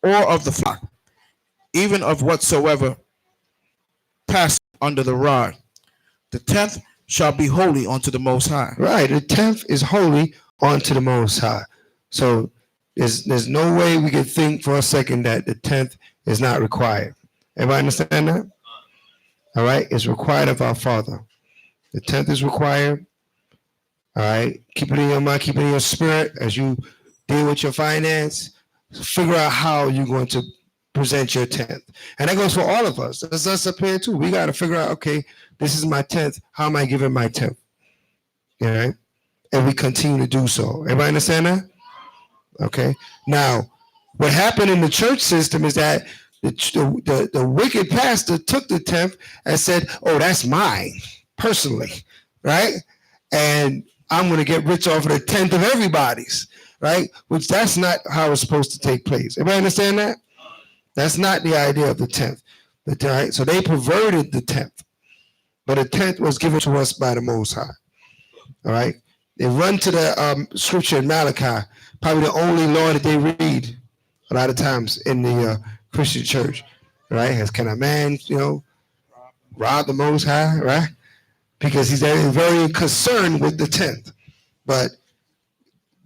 or of the flock, even of whatsoever passeth under the rod. The 10th shall be holy unto the Most High. Right. The 10th is holy unto the Most High. So there's no way we could think for a second that the 10th is not required. Everybody understand that? All right. It's required of our Father. The 10th is required. All right. Keep it in your mind, keep it in your spirit as you deal with your finance. Figure out how you're going to present your 10th. And that goes for all of us. That's us up here too. We got to figure out, okay, this is my 10th. How am I giving my 10th? All right. And we continue to do so. Everybody understand that? Okay. Now, what happened in the church system is that the wicked pastor took the 10th and said, oh, that's mine personally. Right. And I'm going to get rich off of the 10th of everybody's. Right. Which that's not how it's supposed to take place. Everybody understand that? That's not the idea of the 10th. Right? So they perverted the 10th. But the 10th was given to us by the Most High. All right. They run to the scripture in Malachi, probably the only law that they read a lot of times in the Christian church. Right? Can a man, rob the Most High? Right? Because he's very concerned with the 10th. But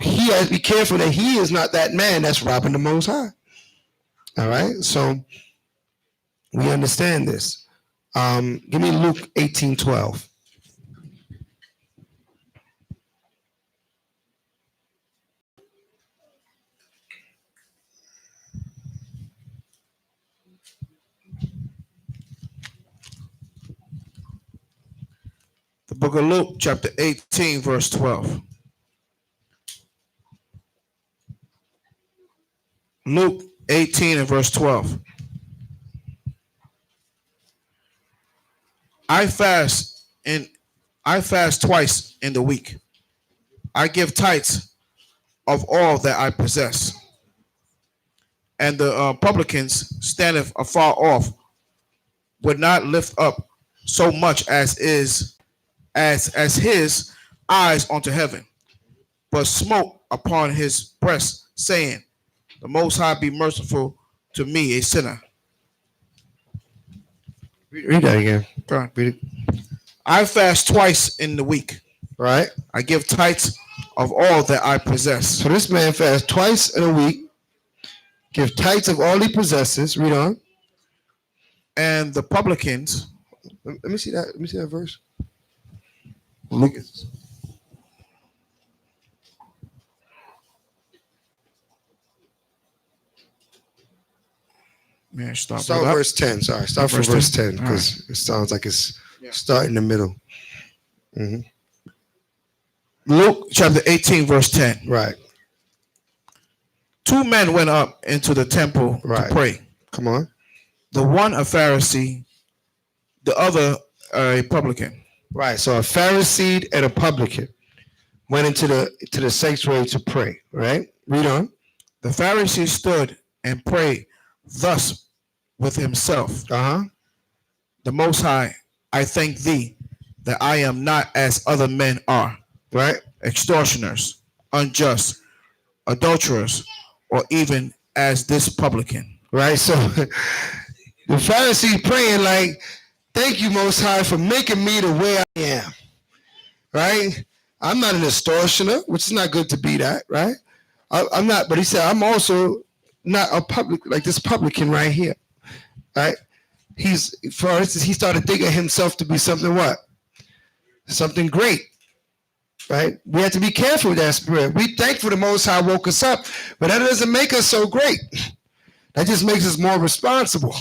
he has to be careful that he is not that man that's robbing the Most High. All right, so we understand this. Give me Luke 18:12. The book of Luke, chapter 18, verse 12. Luke 18 and verse 12. I fast twice in the week. I give tithes of all that I possess. And the publicans standeth afar off, would not lift up so much as his eyes unto heaven, but smote upon his breast, saying, the Most High be merciful to me, a sinner. Read that again. Go on, read it. I fast twice in the week. Right. I give tithes of all that I possess. So this man fasts twice in a week, give tithes of all he possesses. Read on. And the publicans. Let me see that. Let me see that verse. Luke. Man, start verse 10. Sorry, start from verse 10 because it sounds like it's start in the middle. Mm-hmm. Luke chapter 18, verse 10. Right. 2 men went up into the temple to pray. Come on. The one a Pharisee, the other a publican. Right. So a Pharisee and a publican went into the sanctuary to pray. Right. Read on. The Pharisee stood and prayed thus with himself. The Most High, I thank thee that I am not as other men are. Right. Extortioners, unjust, adulterers, or even as this publican. Right. So the Pharisee praying like, thank you, Most High, for making me the way I am. Right. I'm not an extortioner, which is not good to be that. Right. I'm not. But he said, I'm also not a public like this publican right here. Right. For instance, he started thinking himself to be something what? Something great. Right? We have to be careful with that spirit. We thankful the Most High woke us up, but that doesn't make us so great. That just makes us more responsible.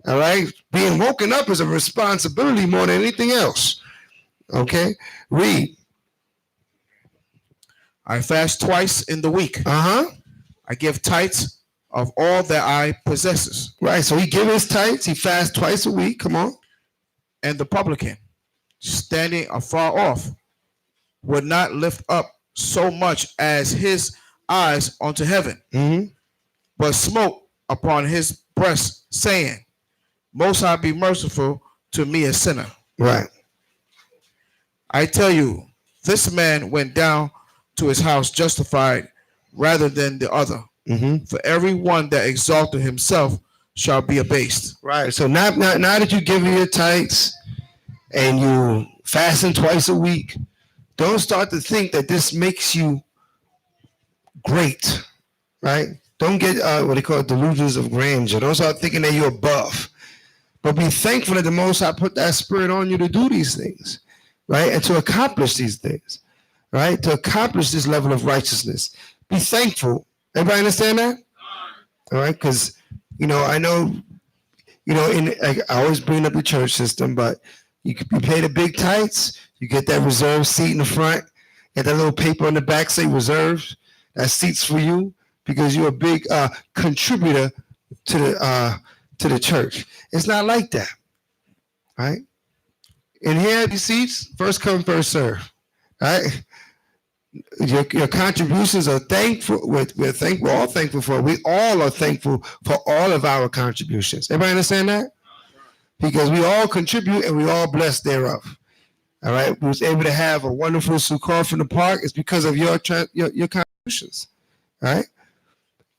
All right? Being woken up is a responsibility more than anything else. Okay? Read. I fast twice in the week. I give tithes of all that I possesses. Right. So he gives his tithes. He fasts twice a week. Come on. And the publican, standing afar off, would not lift up so much as his eyes unto heaven, but smote upon his breast, saying, Most High be merciful to me, a sinner. Right. I tell you, this man went down to his house justified rather than the other. For everyone that exalted himself shall be abased. Right. So now that you give your tithes and you fasting twice a week, don't start to think that this makes you great. Right. Don't get what they call delusions of grandeur. Don't start thinking that you're above. But be thankful that the Most High put that spirit on you to do these things, right? And to accomplish these things, right? To accomplish this level of righteousness. Be thankful. Everybody understand that? All right? Because, I know, I always bring up the church system, but you pay the big tithes, you get that reserved seat in the front, get that little paper on the back say reserved. That seat's for you because you're a big contributor to the church. It's not like that, right? And here, these seats, first come, first serve, right? Your contributions are thankful. We're all thankful for. We all are thankful for all of our contributions. Everybody understand that? Because we all contribute and we all blessed thereof. All right, we was able to have a wonderful Sukkot from the park. It's because of your contributions, right?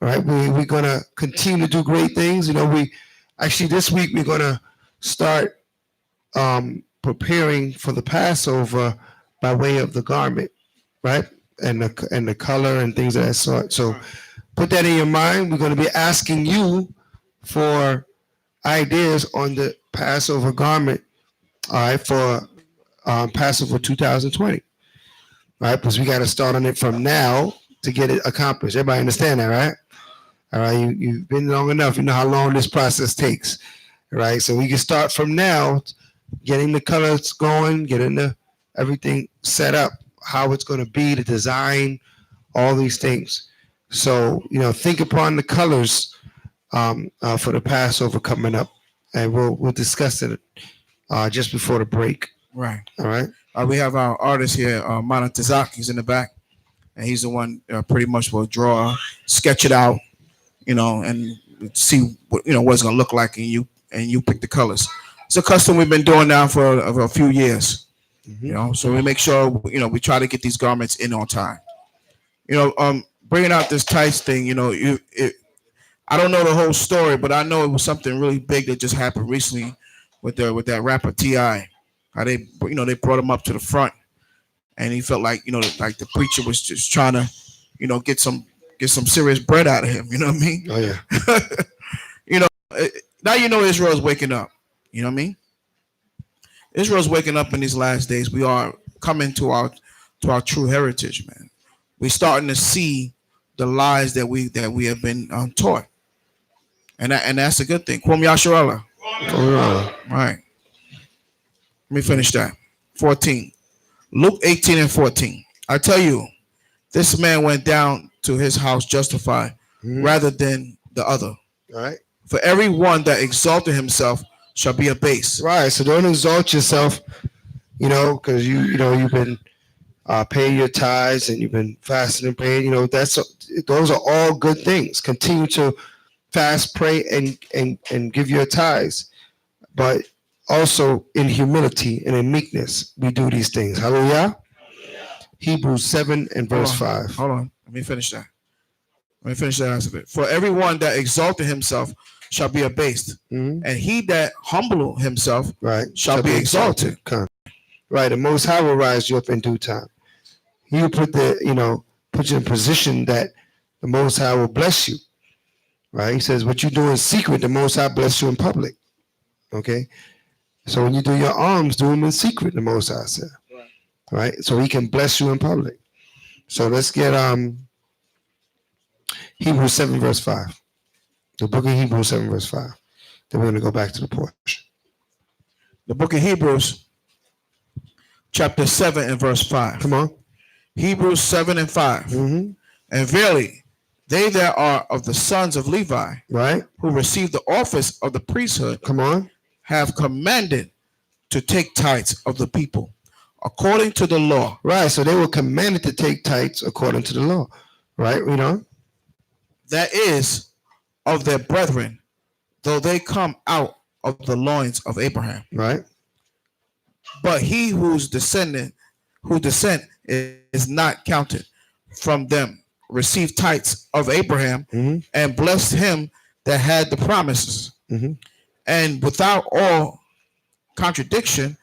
All right, we're gonna continue to do great things. This week we're gonna start preparing for the Passover by way of the garment, right? And the color and things of that sort. So put that in your mind. We're going to be asking you for ideas on the Passover garment, all right, for Passover 2020, right? Because we got to start on it from now to get it accomplished. Everybody understand that, right? All right, you've been long enough. You know how long this process takes, right? So we can start from now, getting the colors going, getting everything set up, how it's going to be, the design, all these things. So, think upon the colors for the Passover coming up, and we'll discuss it just before the break. Right. All right. We have our artist here, Mana Tazaki's in the back, and he's the one pretty much will draw, sketch it out, and see what it's going to look like, and you pick the colors. It's a custom we've been doing now for a few years. So we make sure we try to get these garments in on time. Bringing out this tights thing. I don't know the whole story, but I know it was something really big that just happened recently with that rapper T.I. How they brought him up to the front, and he felt like like the preacher was just trying to get some serious bread out of him. You know what I mean? Oh yeah. Now Israel's waking up. You know what I mean? Israel's waking up in these last days. We are coming to our true heritage, man. We're starting to see the lies that we have been taught, and that's a good thing. Kwam Yasharallah. All right. Let me finish that. 14. Luke 18 and 14. I tell you, this man went down to his house justified rather than the other. All right. For everyone that exalted himself shall be abased. Right. So don't exalt yourself, because you've been paying your tithes and you've been fasting and praying. Those are all good things. Continue to fast, pray, and give your tithes, but also in humility and in meekness we do these things. Hallelujah. Hebrews 7 and verse 5. Hold on. Let me finish that. Aspect. For everyone that exalted himself shall be abased, and he that humbled himself shall be exalted. Right. The Most High will rise you up in due time. He will put you in a position that the Most High will bless you. Right. He says, what you do in secret, the Most High bless you in public. Okay. So when you do your alms, do them in secret, the Most High said. Right. So he can bless you in public. So let's get Hebrews 7 verse 5. The book of Hebrews 7 verse 5. Then we're going to go back to the porch. The book of Hebrews, chapter 7 and verse 5. Come on. Hebrews 7 and 5. And verily, they that are of the sons of Levi, who receive the office of the priesthood, have commanded to take tithes of the people, according to the law. Right. So they were commanded to take tithes according to the law. Right. That is of their brethren, though they come out of the loins of Abraham. Right. But he whose descent is not counted from them received tithes of Abraham and blessed him that had the promises. And without all contradiction,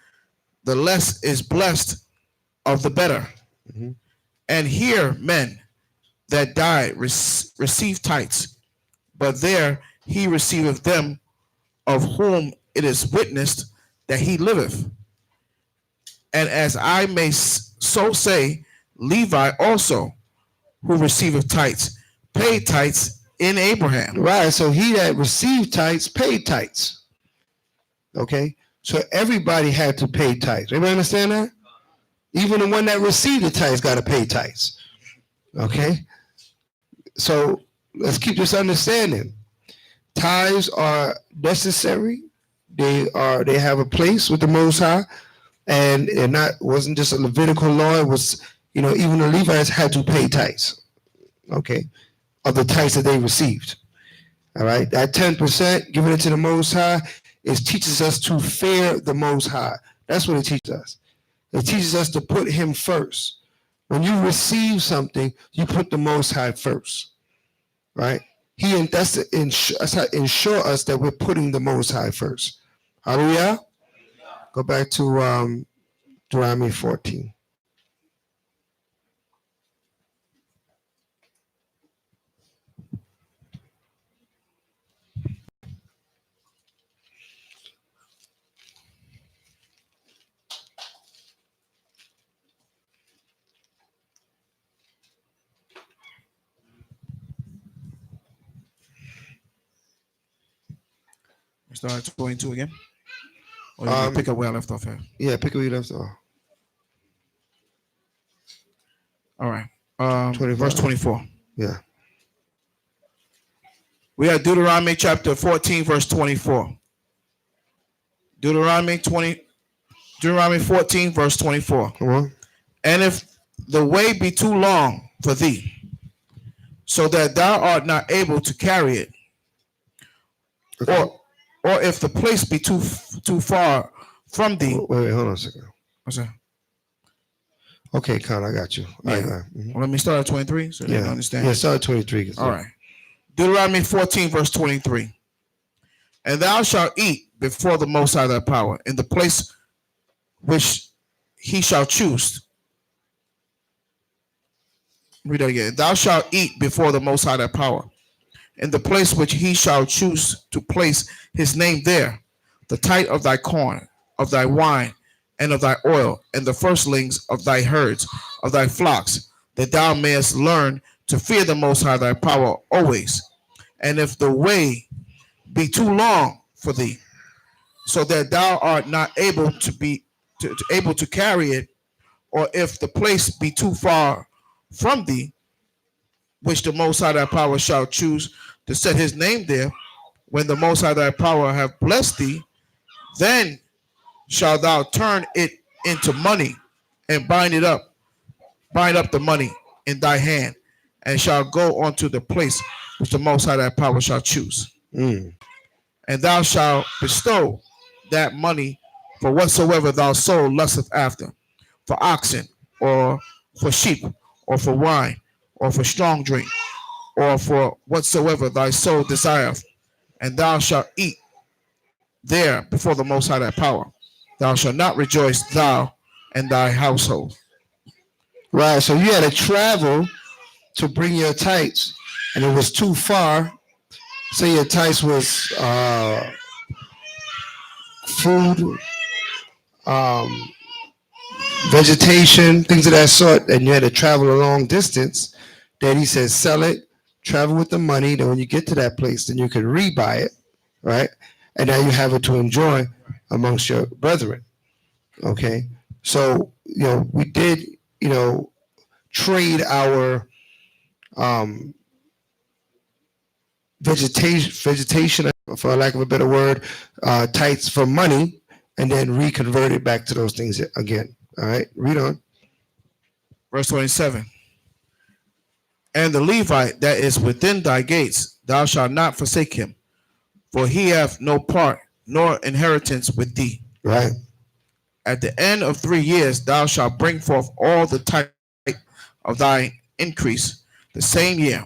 the less is blessed of the better. And here men that died receive tithes, but there he receiveth them of whom it is witnessed that he liveth. And as I may so say, Levi also, who receiveth tithes, paid tithes in Abraham. Right. So he that received tithes paid tithes. Okay. So everybody had to pay tithes. Everybody understand that? Even the one that received the tithes got to pay tithes. Okay. So let's keep this understanding. Tithes are necessary. They have a place with the Most High, and it wasn't just a Levitical law. It was, even the Levites had to pay tithes. Okay, of the tithes that they received. All right, that 10% given it to the Most High teaches us to fear the Most High. That's what it teaches us. It teaches us to put Him first. When you receive something, you put the Most High first, right? That's to ensure us that we're putting the Most High first. Hallelujah. Go back to Deuteronomy 14. Start at 22 again? Or you pick up where I left off at? Yeah, pick up where you left off. All right. Verse 24. Yeah. We have Deuteronomy chapter 14, verse 24. Deuteronomy 14, verse 24. Come on. And if the way be too long for thee, so that thou art not able to carry it, okay, or if the place be too far from thee. Wait, hold on a second. What's that? Okay, Con, I got you. Yeah. Right. Well, let me start at 23 so yeah. they understand. Yeah, start at 23. All right. Deuteronomy 14, verse 23. And thou shalt eat before the Most High thy power, in the place which he shall choose. Read that again. Thou shalt eat before the Most High thy power, in the place which he shall choose to place his name there, the tithe of thy corn, of thy wine, and of thy oil, and the firstlings of thy herds, of thy flocks, that thou mayest learn to fear the Most High thy power always. And if the way be too long for thee, so that thou art not able to carry it, or if the place be too far from thee, which the Most High thy power shall choose to set his name there, when the Most High thy power have blessed thee, then shalt thou turn it into money and bind up the money in thy hand, and shall go unto the place which the Most High thy power shall choose. And thou shalt bestow that money for whatsoever thy soul lusteth after, for oxen, or for sheep, or for wine, or for strong drink, or for whatsoever thy soul desireth. And thou shalt eat there before the Most High thy power. Thou shalt not rejoice, thou and thy household. Right, so you had to travel to bring your tithes, and it was too far. Say your tithes was food, vegetation, things of that sort, and you had to travel a long distance. Then he says, sell it, travel with the money. Then when you get to that place, then you can rebuy it, right? And now you have it to enjoy amongst your brethren. Okay, so we did trade our vegetation, for lack of a better word, tithes for money, and then reconvert it back to those things again. All right, read on. Verse 27. And the Levite that is within thy gates, thou shalt not forsake him, for he hath no part nor inheritance with thee. Right. At the end of 3 years, thou shalt bring forth all the tithe of thy increase, the same year,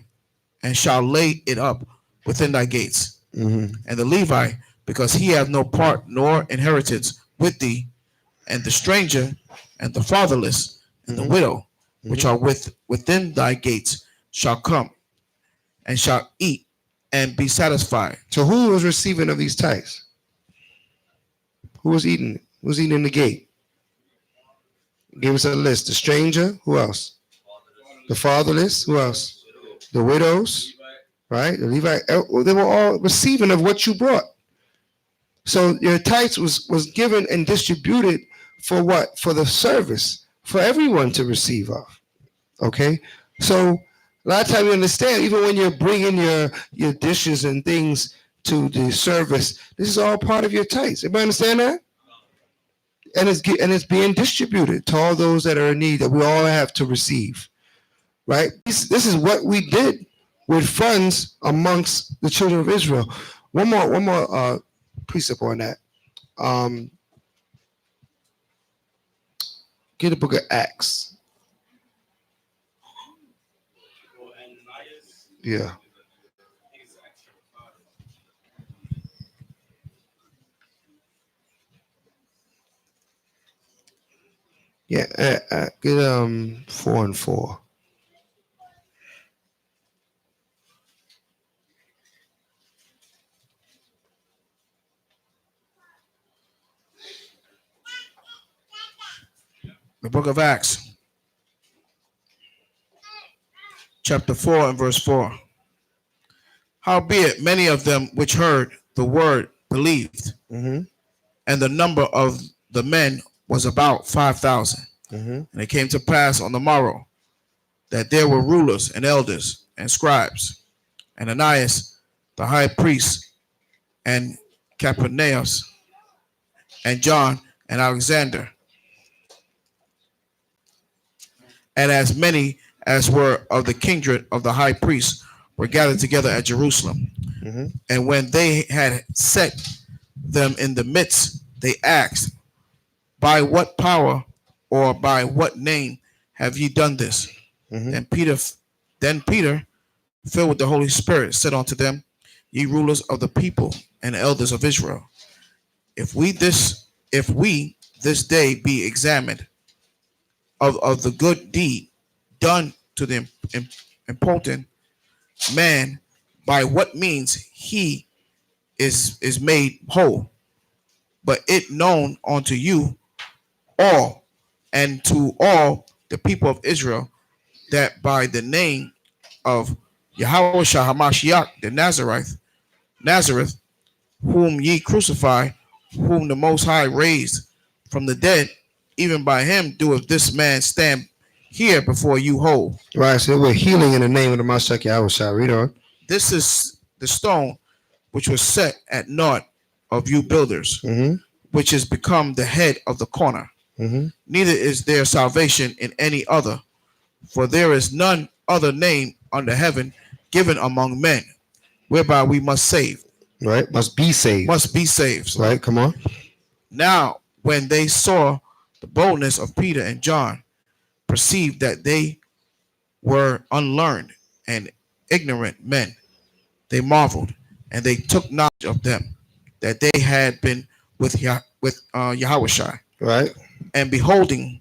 and shall lay it up within thy gates. And the Levite, because he hath no part nor inheritance with thee, and the stranger, and the fatherless, and the widow, which are within thy gates, shall come and shall eat and be satisfied. So who was receiving of these tithes? Who was eating? Who was eating in the gate? Give us a list. The stranger. Who else? The fatherless. Who else? The widows. Right? The Levite. They were all receiving of what you brought. So your tithes was given and distributed for what? For the service. For everyone to receive of. Okay? So a lot of times you understand, even when you're bringing your dishes and things to the service, this is all part of your tithes. Everybody understand that? And it's being distributed to all those that are in need, that we all have to receive, right? This is what we did with funds amongst the children of Israel. One more precept on that. Get the book of Acts. Yeah. Yeah, get 4 and 4. The book of Acts, chapter 4 and verse 4. Howbeit, many of them which heard the word believed, and the number of the men was about 5,000. And it came to pass on the morrow that there were rulers and elders and scribes, and Ananias the high priest, and Capernaus, and John, and Alexander, and as many as were of the kindred of the high priest were gathered together at Jerusalem. And when they had set them in the midst, they asked, by what power or by what name have ye done this? Then Peter, filled with the Holy Spirit, said unto them, ye rulers of the people and elders of Israel, if we this day be examined of the good deed done to the impotent man, by what means he is made whole, but it known unto you all and to all the people of Israel, that by the name of Yahushua Hamashiach the Nazareth, whom ye crucify, whom the Most High raised from the dead, even by him doeth this man stand here before you whole. Right, so we're healing in the name of the Mashiach Yahushua. Read on. This is the stone which was set at naught of you builders, which is become the head of the corner. Neither is there salvation in any other, for there is none other name under heaven given among men, whereby we must save. Right, must be saved. Must be saved. Right, come on. Now, when they saw the boldness of Peter and John, perceived that they were unlearned and ignorant men, they marveled, and they took knowledge of them, that they had been with Yahushua. Right. And beholding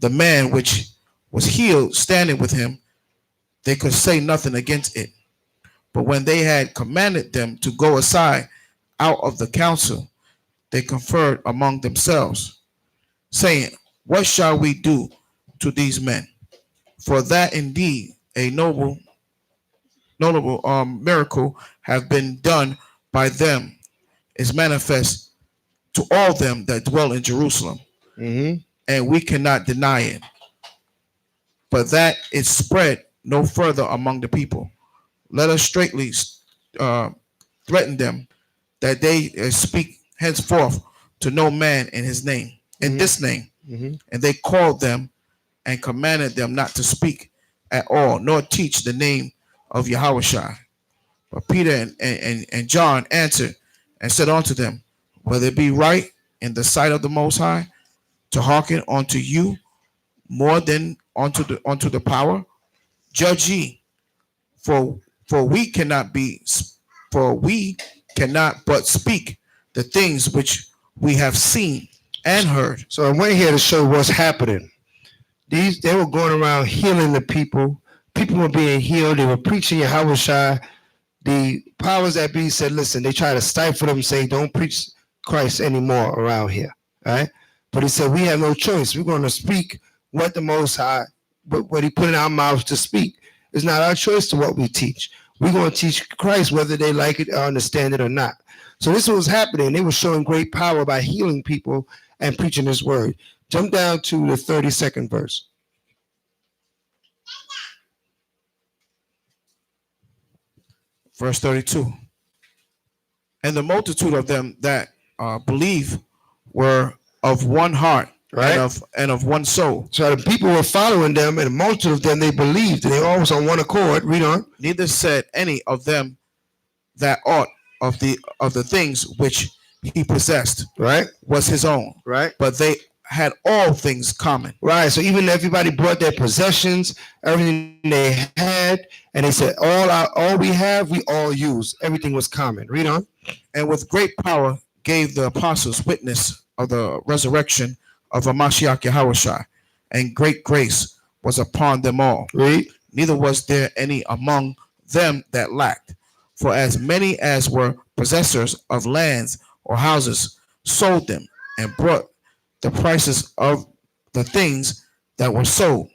the man which was healed standing with him, they could say nothing against it. But when they had commanded them to go aside out of the council, they conferred among themselves, saying, what shall we do to these men? For that indeed a notable miracle have been done by them is manifest to all them that dwell in Jerusalem, and we cannot deny it, but that it spread no further among the people. Let us straightly threaten them that they speak henceforth to no man in his name, in this name. And they called them and commanded them not to speak at all, nor teach the name of Yahushua. But Peter and John answered and said unto them, whether it be right in the sight of the Most High to hearken unto you more than unto the power, judge ye. For for we cannot be for we cannot but speak the things which we have seen and heard. So I went here to show what's happening. They were going around healing the people. People were being healed. They were preaching Yahweh. The powers that be said, listen, they try to stifle them, say, don't preach Christ anymore around here. Right? But he said, we have no choice. We're going to speak what the Most High, what he put in our mouths to speak. It's not our choice to what we teach. We're going to teach Christ whether they like it or understand it or not. So this was happening. They were showing great power by healing people and preaching his word. Jump down to the 32nd verse. Verse 32. And the multitude of them that believe were of one heart, right, and of one soul. So the people were following them, and the multitude of them they believed, and they all was on one accord. Read on. Neither said any of them that aught of the things which he possessed, right, was his own, right, but they had all things common. Right. So even everybody brought their possessions, everything they had, and they said, all we have, we all use. Everything was common. Read on. And with great power gave the apostles witness of the resurrection of Mashiach Yahushua, and great grace was upon them all. Read. Neither was there any among them that lacked. For as many as were possessors of lands or houses sold them and brought the prices of the things that were sold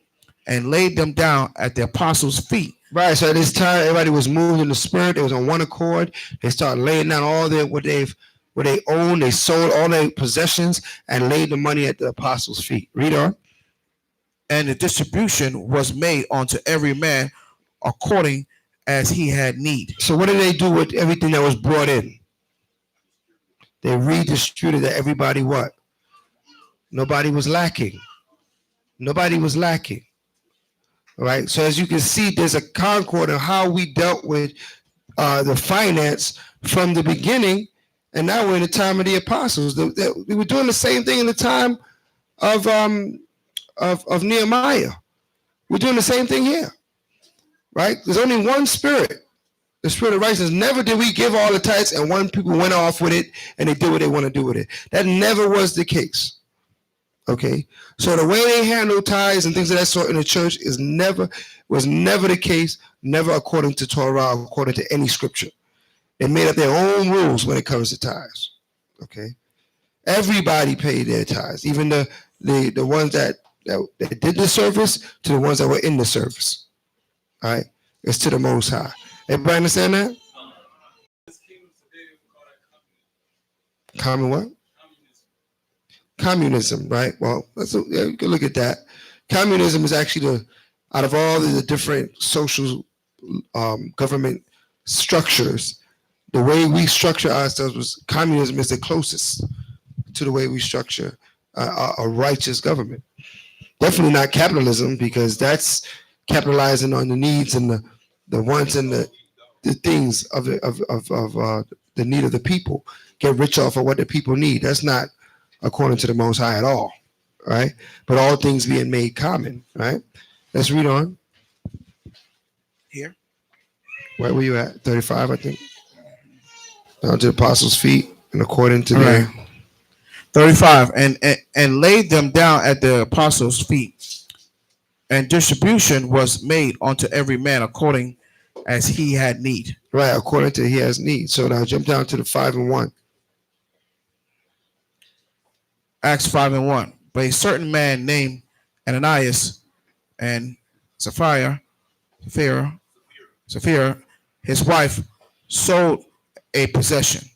and laid them down at the apostles' feet. Right. So at this time, everybody was moved in the spirit. They was on one accord. They started laying down all their what they owned. They sold all their possessions and laid the money at the apostles' feet. Read on. And the distribution was made unto every man according as he had need. So what did they do with everything that was brought in? They redistributed to everybody what? Nobody was lacking. Nobody was lacking. All right. So as you can see, there's a concord of how we dealt with the finance from the beginning, and now we're in the time of the apostles. We were doing the same thing in the time of Nehemiah. We're doing the same thing here. Right? There's only one spirit, the spirit of righteousness. Never did we give all the tithes and one people went off with it and they did what they want to do with it. That never was the case. Okay, so the way they handle tithes and things of that sort in the church was never the case, never according to Torah, according to any scripture. They made up their own rules when it comes to tithes. Okay, everybody paid their tithes, even the ones that did the service to the ones that were in the service. All right, it's to the Most High. Everybody understand that? Common what? Communism, right? Well, you can look at that. Communism is actually out of all the different social government structures, the way we structure ourselves communism is the closest to the way we structure a righteous government. Definitely not capitalism, because that's capitalizing on the needs and the wants and the things of the need of the people. Get rich off of what the people need. That's not according to the Most High at all, right? But all things being made common, right? Let's read on. Here. Where were you at? 35, I think. Down to the apostles' feet, and according to their 35, and laid them down at the apostles' feet, and distribution was made unto every man according as he had need. Right, according to he has need. So now jump down to the 5 and 1. Acts 5 and 1. But a certain man named Ananias and Sapphira, his wife, sold a possession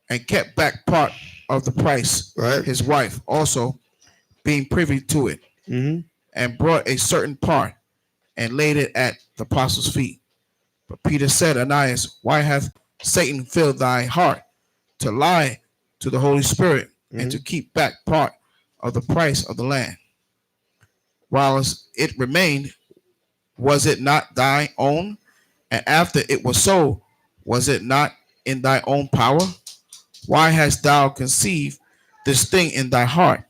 and kept back part of the price. Right. His wife also being privy to it, and brought a certain part and laid it at the apostles' feet. But Peter said, Ananias, why hath Satan filled thy heart to lie to the Holy Spirit and to keep back part of the price of the land? Whilst it remained, was it not thy own? And after it was sold, was it not in thy own power? Why hast thou conceived this thing in thy heart?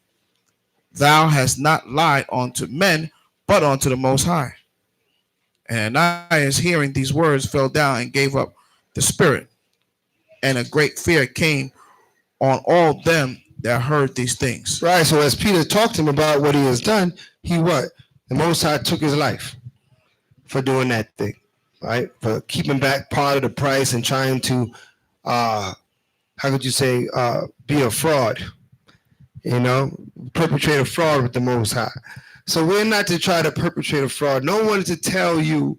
Thou hast not lied unto men, but unto the Most High. And Ananias, hearing these words, fell down and gave up the spirit. And a great fear came on all them that heard these things. Right. So as Peter talked to him about what he has done, he what? The Most High took his life for doing that thing, right? For keeping back part of the price and trying to, how could you say, be a fraud, perpetrate a fraud with the Most High. So we're not to try to perpetrate a fraud. No one is to tell you,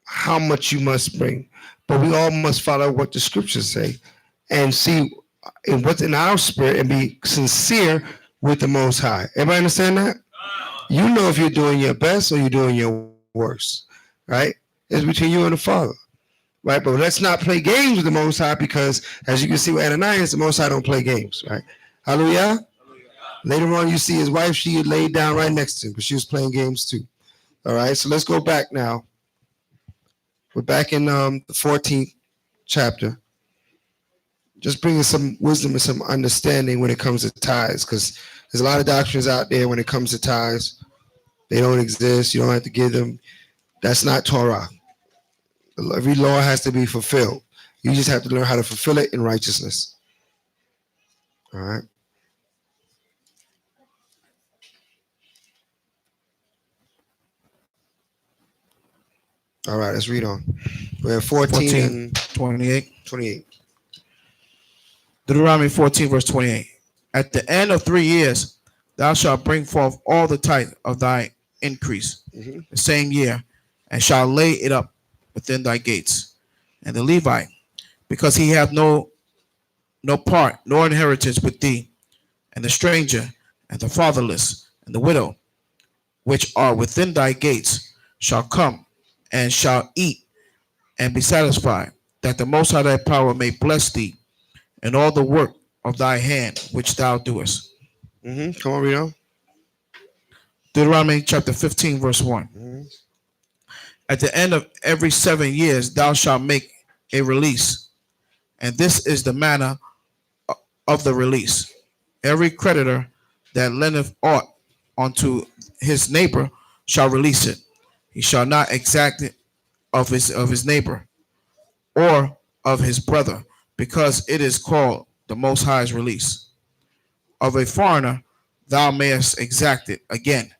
how much you must bring. But we all must follow what the scriptures say and see what's in our spirit and be sincere with the Most High. Everybody understand that? You know if you're doing your best or you're doing your worst, right? It's between you and the Father, right? But let's not play games with the Most High because, as you can see with Ananias, the Most High don't play games, right? Hallelujah. Later on, you see his wife, she had laid down right next to him because she was playing games too. All right, so let's go back now. We're back in the 14th chapter. Just bringing some wisdom and some understanding when it comes to tithes, because there's a lot of doctrines out there when it comes to tithes. They don't exist. You don't have to give them. That's not Torah. Every law has to be fulfilled. You just have to learn how to fulfill it in righteousness. All right. All right, let's read on. We're at 14 and 28. Deuteronomy 14, verse 28. At the end of 3 years, thou shalt bring forth all the tithe of thy increase the same year, and shalt lay it up within thy gates. And the Levite, because he hath no part nor inheritance with thee, and the stranger, and the fatherless, and the widow, which are within thy gates, shall come and shall eat and be satisfied, that the Most High thy power may bless thee in all the work of thy hand which thou doest. Come on, read on. Deuteronomy chapter 15, verse 1. At the end of every 7 years, thou shalt make a release, and this is the manner of the release. Every creditor that lendeth aught unto his neighbor shall release it. He shall not exact it of his neighbor or of his brother, because it is called the Most High's release. Of a foreigner thou mayest exact it again,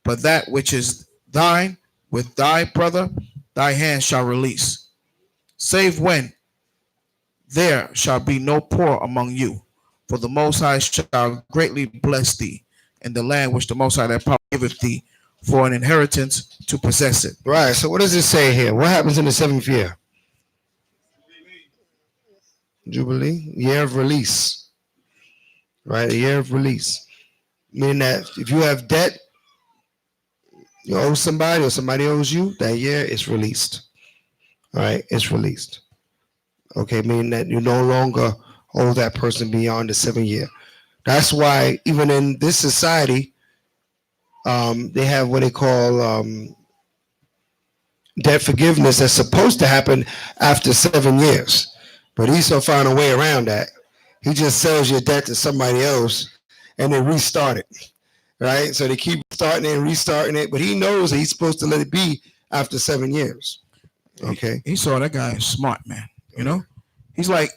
but that which is thine with thy brother thy hand shall release, save when there shall be no poor among you, for the Most High shall greatly bless thee in the land which the Most High thy power giveth thee for an inheritance to possess it. Right. So what does it say here? What happens in the 7th year? Jubilee, year of release. Right, a year of release. Meaning that if you have debt, you owe somebody or somebody owes you, that year is released. All right, it's released. Okay, meaning that you no longer owe that person beyond the 7th year. That's why even in this society, they have what they call debt forgiveness that's supposed to happen after 7 years. But Esau found a way around that. He just sells your debt to somebody else and then restart it. Right? So they keep starting it and restarting it, but he knows that he's supposed to let it be after 7 years. Okay. Esau, that guy is smart, man. He's like,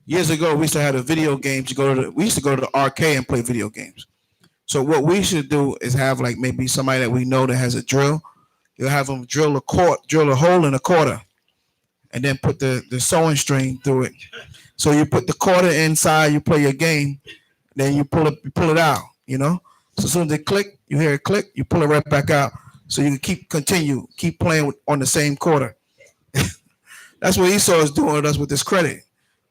years ago we used to have the video games. We used to go to the arcade and play video games. So what we should do is have like maybe somebody that we know that has a drill. You'll have them drill a hole in a quarter, and then put the sewing string through it. So you put the quarter inside, you play your game, then you pull it out. So as soon as they click, you hear it click, you pull it right back out. So you can keep playing on the same quarter. That's what Esau is doing with us with this credit.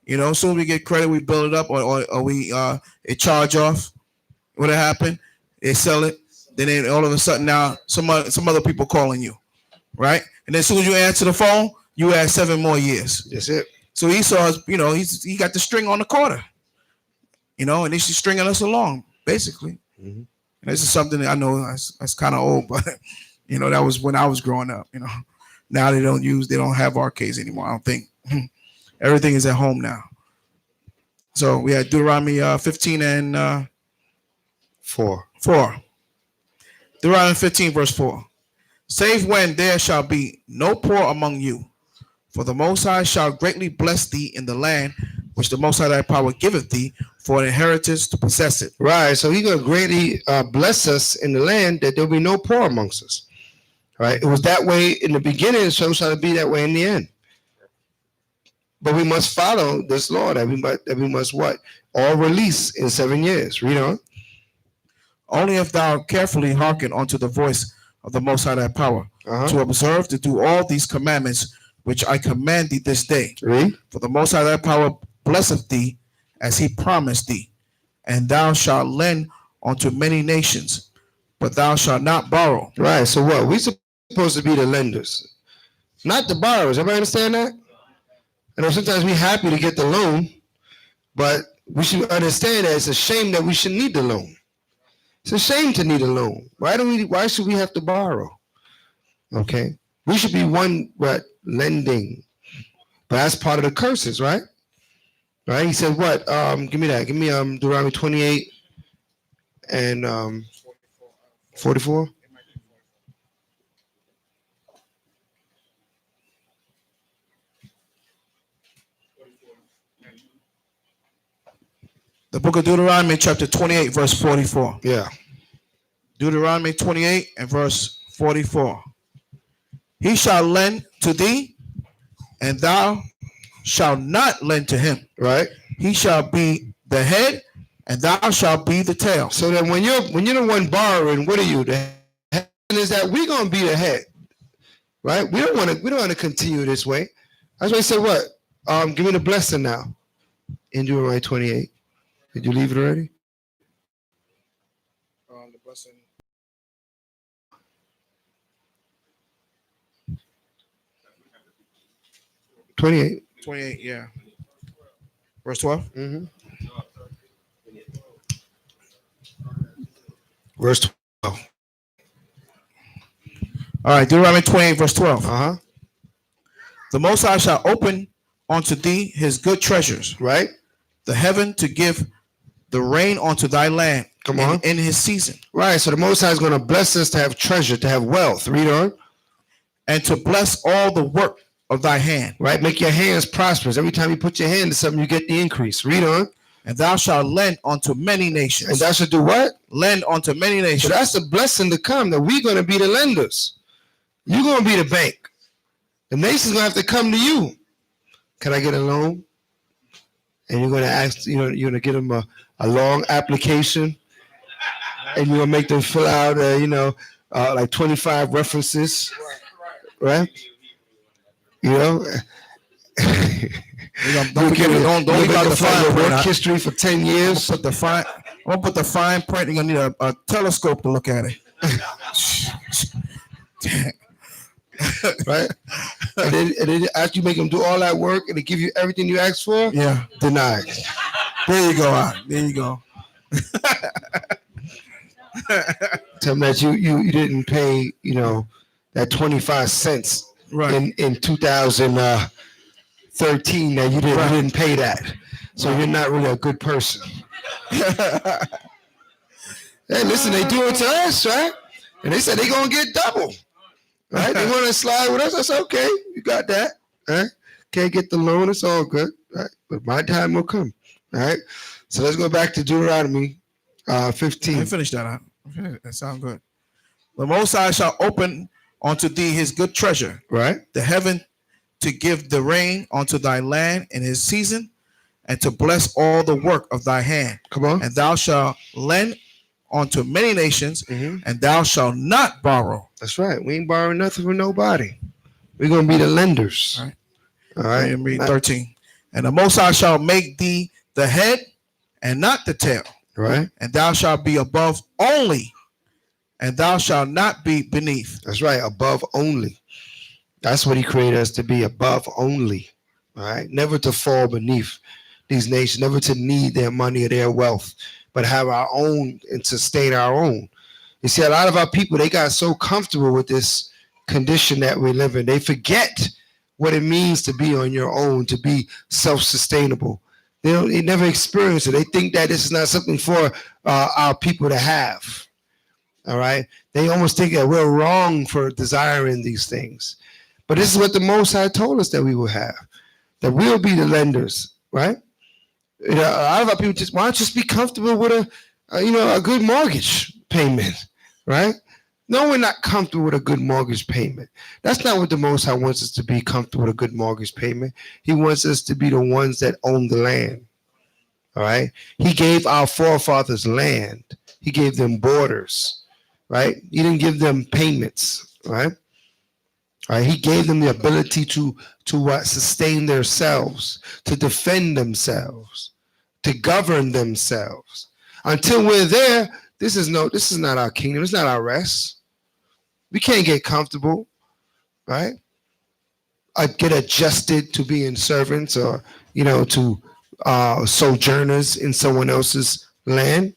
As soon as we get credit, we build it up, or we it charge off. What happened? They sell it. Then all of a sudden now some other people calling you, right? And then as soon as you answer the phone, you add 7 more years. That's it. So Esau is, he got the string on the quarter, and he's stringing us along basically. And this is something that I know that's kind of old, but that was when I was growing up. Now they don't have arcades anymore. I don't think. Everything is at home now. So we had Deuteronomy 15 and 4. Deuteronomy 15, verse 4. Save when there shall be no poor among you, for the Most High shall greatly bless thee in the land which the Most High thy power giveth thee for an inheritance to possess it. Right. So He's going to greatly bless us in the land that there'll be no poor amongst us. Right. It was that way in the beginning, so shall it be that way in the end. But we must follow this law that we must what? All release in 7 years. Read on. Only if thou carefully hearken unto the voice of the Most High thy power, to observe to do all these commandments which I command thee this day. Read. For the Most High thy power blesseth thee as he promised thee, and thou shalt lend unto many nations, but thou shalt not borrow. Right. So what? We're supposed to be the lenders, not the borrowers. Everybody understand that? I know sometimes we're happy to get the loan, but we should understand that it's a shame that we should need the loan. It's a shame to need a loan. Why should we have to borrow? Okay. We should be one lending. But that's part of the curses, right? Right? He said what? Give me that. Give me Deuteronomy 28 and 44. The book of Deuteronomy, chapter 28, verse 44. Yeah. Deuteronomy 28 and verse 44. He shall lend to thee, and thou shalt not lend to him. Right. He shall be the head, and thou shalt be the tail. So that when you're the one borrowing, what are you? The head is that we're gonna be the head. Right? We don't want to continue this way. That's why he said what? Give me the blessing now. In Deuteronomy 28. Did you leave it already? The blessing. $28. 28, yeah. Verse 12. Mm-hmm. Verse 12. All right, Deuteronomy 28, verse 12. Uh-huh. The Most High shall open unto thee his good treasures. Right. The heaven to give the rain unto thy land. Come on. In his season. Right. So the Most High is going to bless us to have treasure, to have wealth. Read on. And to bless all the work of thy hand. Right. Make your hands prosperous. Every time you put your hand to something, you get the increase. Read on. And thou shalt lend unto many nations. And thou shalt do what? Lend unto many nations. So that's the blessing to come, that we're going to be the lenders. You're going to be the bank. The nation's going to have to come to you. Can I get a loan? And you're going to ask, you're going to get them a long application. And you're going to make them fill out, like 25 references. Right? You know? Don't leave out the fine print. Work history for 10 years. I'm gonna put the fine print. You're gonna need a telescope to look at it. Right? And then after you make them do all that work and they give you everything you asked for, yeah, denied. There you go. There you go. Tell them that you didn't pay, that 25 cents right. in 2013 that you didn't pay that. So you're not really a good person. Hey, listen, they do it to us, right? And they said they're going to get double. Right? They want to slide with us. I said, okay, you got that. Right? Can't get the loan. It's all good. Right? But my time will come. All right? So let's go back to Deuteronomy 15. Let me finish that out. That sounds good. The Most High shall open unto thee his good treasure. Right. The heaven to give the rain unto thy land in his season, and to bless all the work of thy hand. Come on. And thou shalt lend unto many nations, and thou shalt not borrow. That's right. We ain't borrowing nothing from nobody. We're going to be the lenders. All right. All right. Read 13. And the Most High shall make thee the head and not the tail. Right. And thou shalt be above only, and thou shalt not be beneath. That's right. Above only. That's what he created us to be, above only. All right. Never to fall beneath these nations, never to need their money or their wealth, but have our own and sustain our own. You see, a lot of our people, they got so comfortable with this condition that we live in. They forget what it means to be on your own, to be self-sustainable. They never experience it. They think that this is not something for our people to have. All right. They almost think that we're wrong for desiring these things. But this is what the Most High told us that we will have, that we'll be the lenders, right? You know, a lot of our people just, why don't you just be comfortable with a good mortgage payment, right? No, we're not comfortable with a good mortgage payment. That's not what the Most High wants us to be, comfortable with a good mortgage payment. He wants us to be the ones that own the land, all right? He gave our forefathers land. He gave them borders, right? He didn't give them payments, right? All right, he gave them the ability to sustain themselves, to defend themselves, to govern themselves. Until we're there, this is not our kingdom. It's not our rest. We can't get comfortable, right? Get adjusted to being servants or to sojourners in someone else's land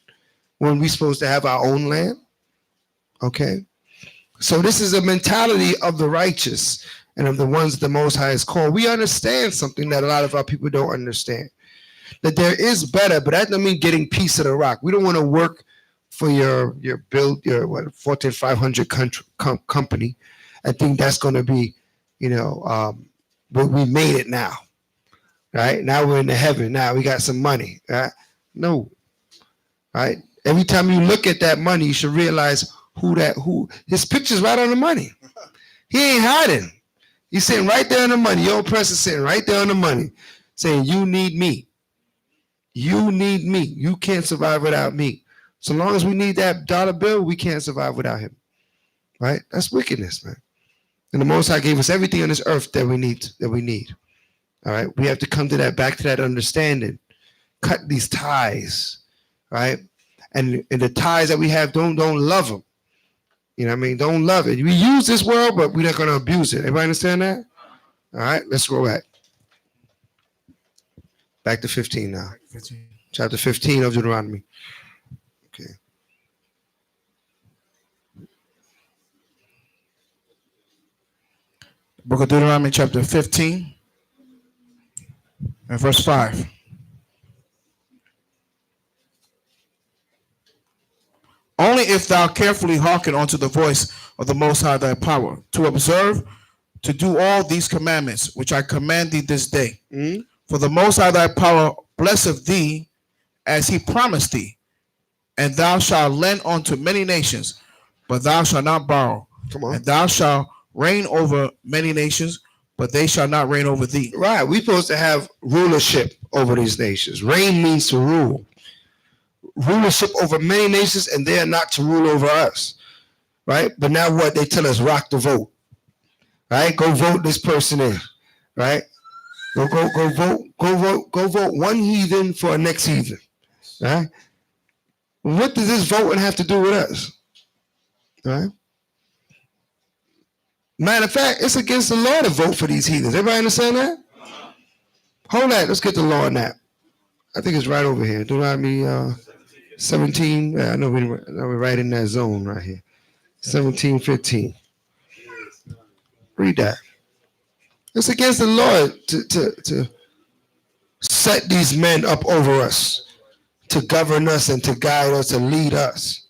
when we're supposed to have our own land. Okay. So this is a mentality of the righteous and of the ones the Most High is called. We understand something that a lot of our people don't understand, that there is better, but that doesn't mean getting peace of the rock. We don't want to work for your Fortune 500 company. I think that's going to be, but we made it now, right? Now we're in the heaven. Now we got some money, right? No, right? Every time you look at that money, you should realize who his picture's right on the money. He ain't hiding. He's sitting right there on the money. Your oppressor's sitting right there on the money, saying, you need me. You need me. You can't survive without me. So long as we need that dollar bill, we can't survive without him. Right? That's wickedness, man. And the Most High gave us everything on this earth that we need. All right. We have to come to back to that understanding. Cut these ties. Right? And the ties that we have, don't love them. You know what I mean? Don't love it. We use this world, but we're not going to abuse it. Everybody understand that? All right, let's go back. Back to 15 now. 15. Chapter 15 of Deuteronomy. Okay. Book of Deuteronomy, chapter 15, and verse 5. Only if thou carefully hearken unto the voice of the Most High thy power, to observe, to do all these commandments, which I command thee this day. Mm-hmm. For the Most High thy power blesseth thee, as he promised thee, and thou shalt lend unto many nations, but thou shalt not borrow. Come on. And thou shalt reign over many nations, but they shall not reign over thee. Right. We're supposed to have rulership over these nations. Reign means to rule. Rulership over many nations, and they are not to rule over us, right? But now what? They tell us rock the vote, right? Go vote this person in, right? Go vote one heathen for a next heathen, right? What does this voting have to do with us, right? Matter of fact, it's against the law to vote for these heathens. Everybody understand that? Hold that. Let's get the law on that. I think it's right over here. Deuteronomy 17. I know we're right in that zone right here. 17:15. Read that. It's against the law to set these men up over us, to govern us and to guide us and lead us.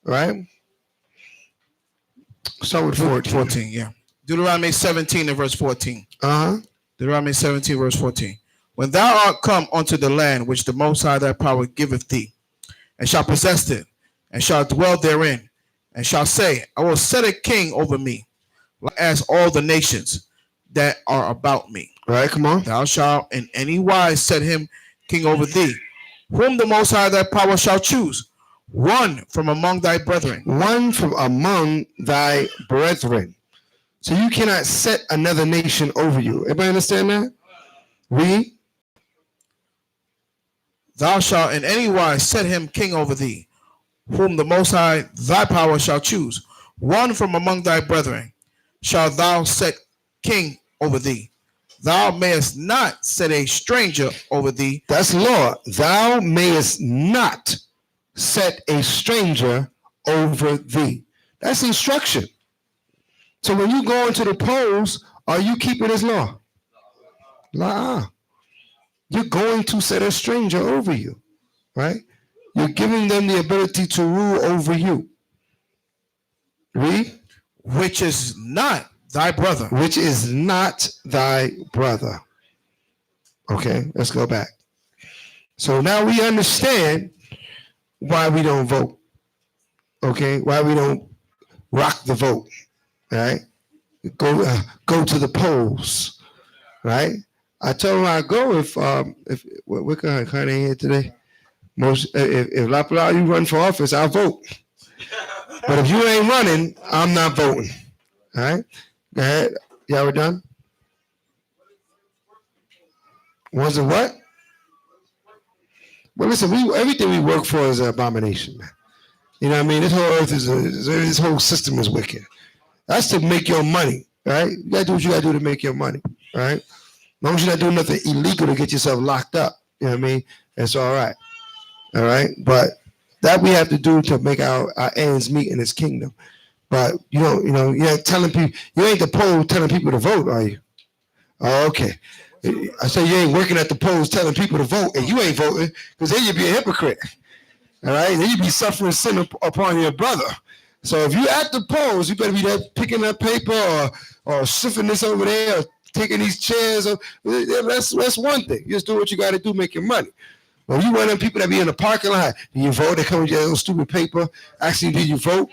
Right? Start with 14, yeah. Deuteronomy 17 and verse 14. Uh-huh. Deuteronomy 17, verse 14. When thou art come unto the land which the Most High thy power giveth thee, and shall possess it, and shall dwell therein, and shall say, I will set a king over me, like as all the nations that are about me. All right, come on. Thou shalt in any wise set him king over thee, whom the Most High thy power shall choose, one from among thy brethren. One from among thy brethren. So you cannot set another nation over you. Everybody understand that? Read. Thou shalt in any wise set him king over thee, whom the Most High thy power shall choose. One from among thy brethren shalt thou set king over thee. Thou mayest not set a stranger over thee. That's law. Thou mayest not set a stranger over thee. That's instruction. So when you go into the polls, are you keeping his law? La. You're going to set a stranger over you, right? You're giving them the ability to rule over you. Read. Which is not thy brother. Which is not thy brother. Okay, let's go back. So now we understand why we don't vote. Okay, why we don't rock the vote. Right? Go to the polls. Right? I told him I'd go if what kind of here today? Most if La you run for office, I'll vote. But if you ain't running, I'm not voting. All right? Go ahead. Y'all were done? Was it what? Well, listen, everything we work for is an abomination, man. You know what I mean? This whole earth this whole system is wicked. That's to make your money, right? You gotta do what you gotta do to make your money, right? As long as you're not doing nothing illegal to get yourself locked up, you know what I mean? That's all right. All right? But that we have to do to make our ends meet in his kingdom. But you're telling people, you ain't the poll telling people to vote, are you? Oh, okay. I say you ain't working at the polls telling people to vote, and you ain't voting, because then you'd be a hypocrite. All right? Then you'd be suffering sin upon your brother. So if you at the polls, you better be there picking up paper or shifting this over there, or taking these chairs. That's one thing. You just do what you got to do, make your money. When you one of them people that be in the parking lot, do you vote? They come with your little stupid paper. Actually, did you vote?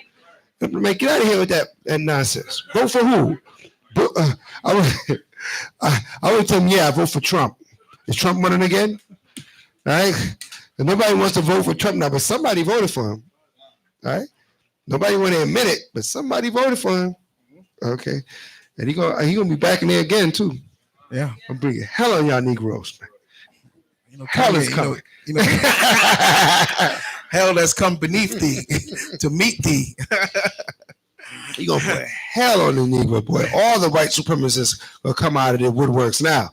Man, get out of here with that nonsense. Vote for who? I would tell them, yeah, I vote for Trump. Is Trump running again? All right? And nobody wants to vote for Trump now, but somebody voted for him. All right? Nobody want to admit it, but somebody voted for him. Okay. And he gonna be back in there again, too. Yeah. I'm bringing hell on y'all Negroes, man. Hell is coming. Hell that's come beneath thee to meet thee. You gonna put hell on the Negro, boy. All the white supremacists will come out of their woodworks now.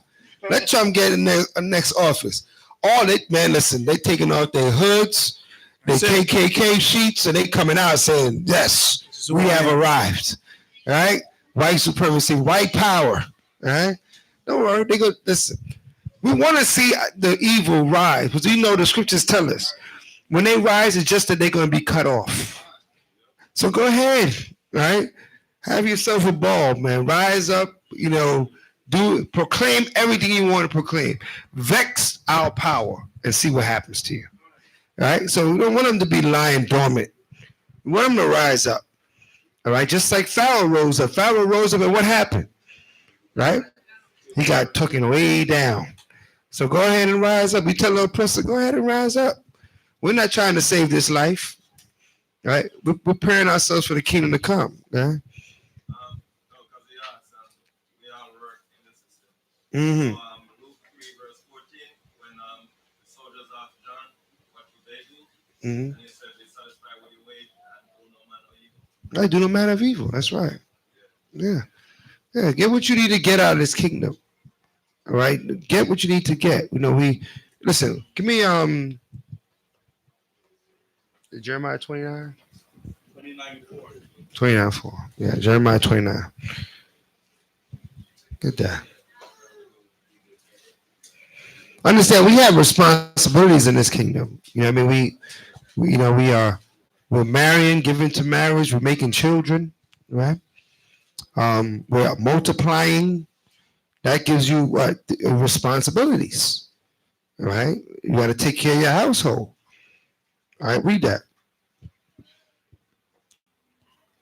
Let Trump get in the next office. Listen, they taking off their hoods, their KKK sheets, and they coming out saying, yes, we have arrived. All right? White supremacy, white power. All right? Don't worry. They go, listen. We want to see the evil rise, because the scriptures tell us when they rise, it's just that they're going to be cut off. So go ahead, right? Have yourself a ball, man. Rise up, proclaim everything you want to proclaim. Vex our power and see what happens to you. All right? So we don't want them to be lying dormant. We want them to rise up. All right? Just like Pharaoh rose up. Pharaoh rose up, and what happened? Right? He got taken way down. So go ahead and rise up. We tell the oppressor, go ahead and rise up. We're not trying to save this life. Right? We're preparing ourselves for the kingdom to come. Right? Mm-hmm. Luke 3 verse 14, when the soldiers asked John, what would they do? Mm-hmm. And he said, they satisfy with your wage and do no manner of evil. Right, do no manner of evil. That's right. Yeah. Get what you need to get out of this kingdom. All right, get what you need to get. Listen. Give me Jeremiah 29. 29:4. 29:4. Yeah, Jeremiah 29. Get that. Understand, we have responsibilities in this kingdom. You know what I mean? We're marrying, giving to marriage. We're making children, right? We're multiplying. That gives you responsibilities, right? You got to take care of your household. All right, read that.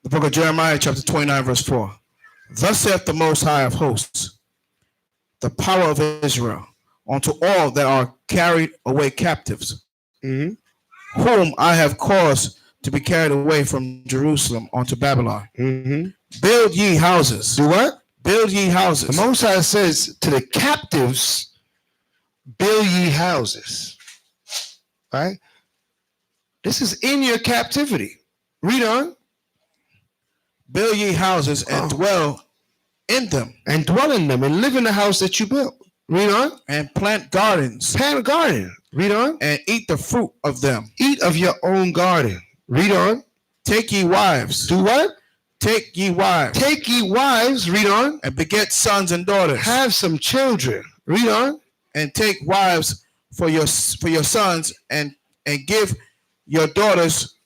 The book of Jeremiah, chapter 29, verse 4. Thus saith the Most High of hosts, the power of Israel, unto all that are carried away captives, whom I have caused to be carried away from Jerusalem unto Babylon. Build ye houses. Do what? Build ye houses. The Most High says to the captives, build ye houses. Right? This is in your captivity. Read on. Build ye houses and dwell in them. And dwell in them and live in the house that you built. Read on. And plant gardens. Plant a garden. Read on. And eat the fruit of them. Eat of your own garden. Read on. Take ye wives. Do what? Take ye wives. Take ye wives. Read on. And beget sons and daughters. Have some children. Read on. And take wives for your sons and give your daughters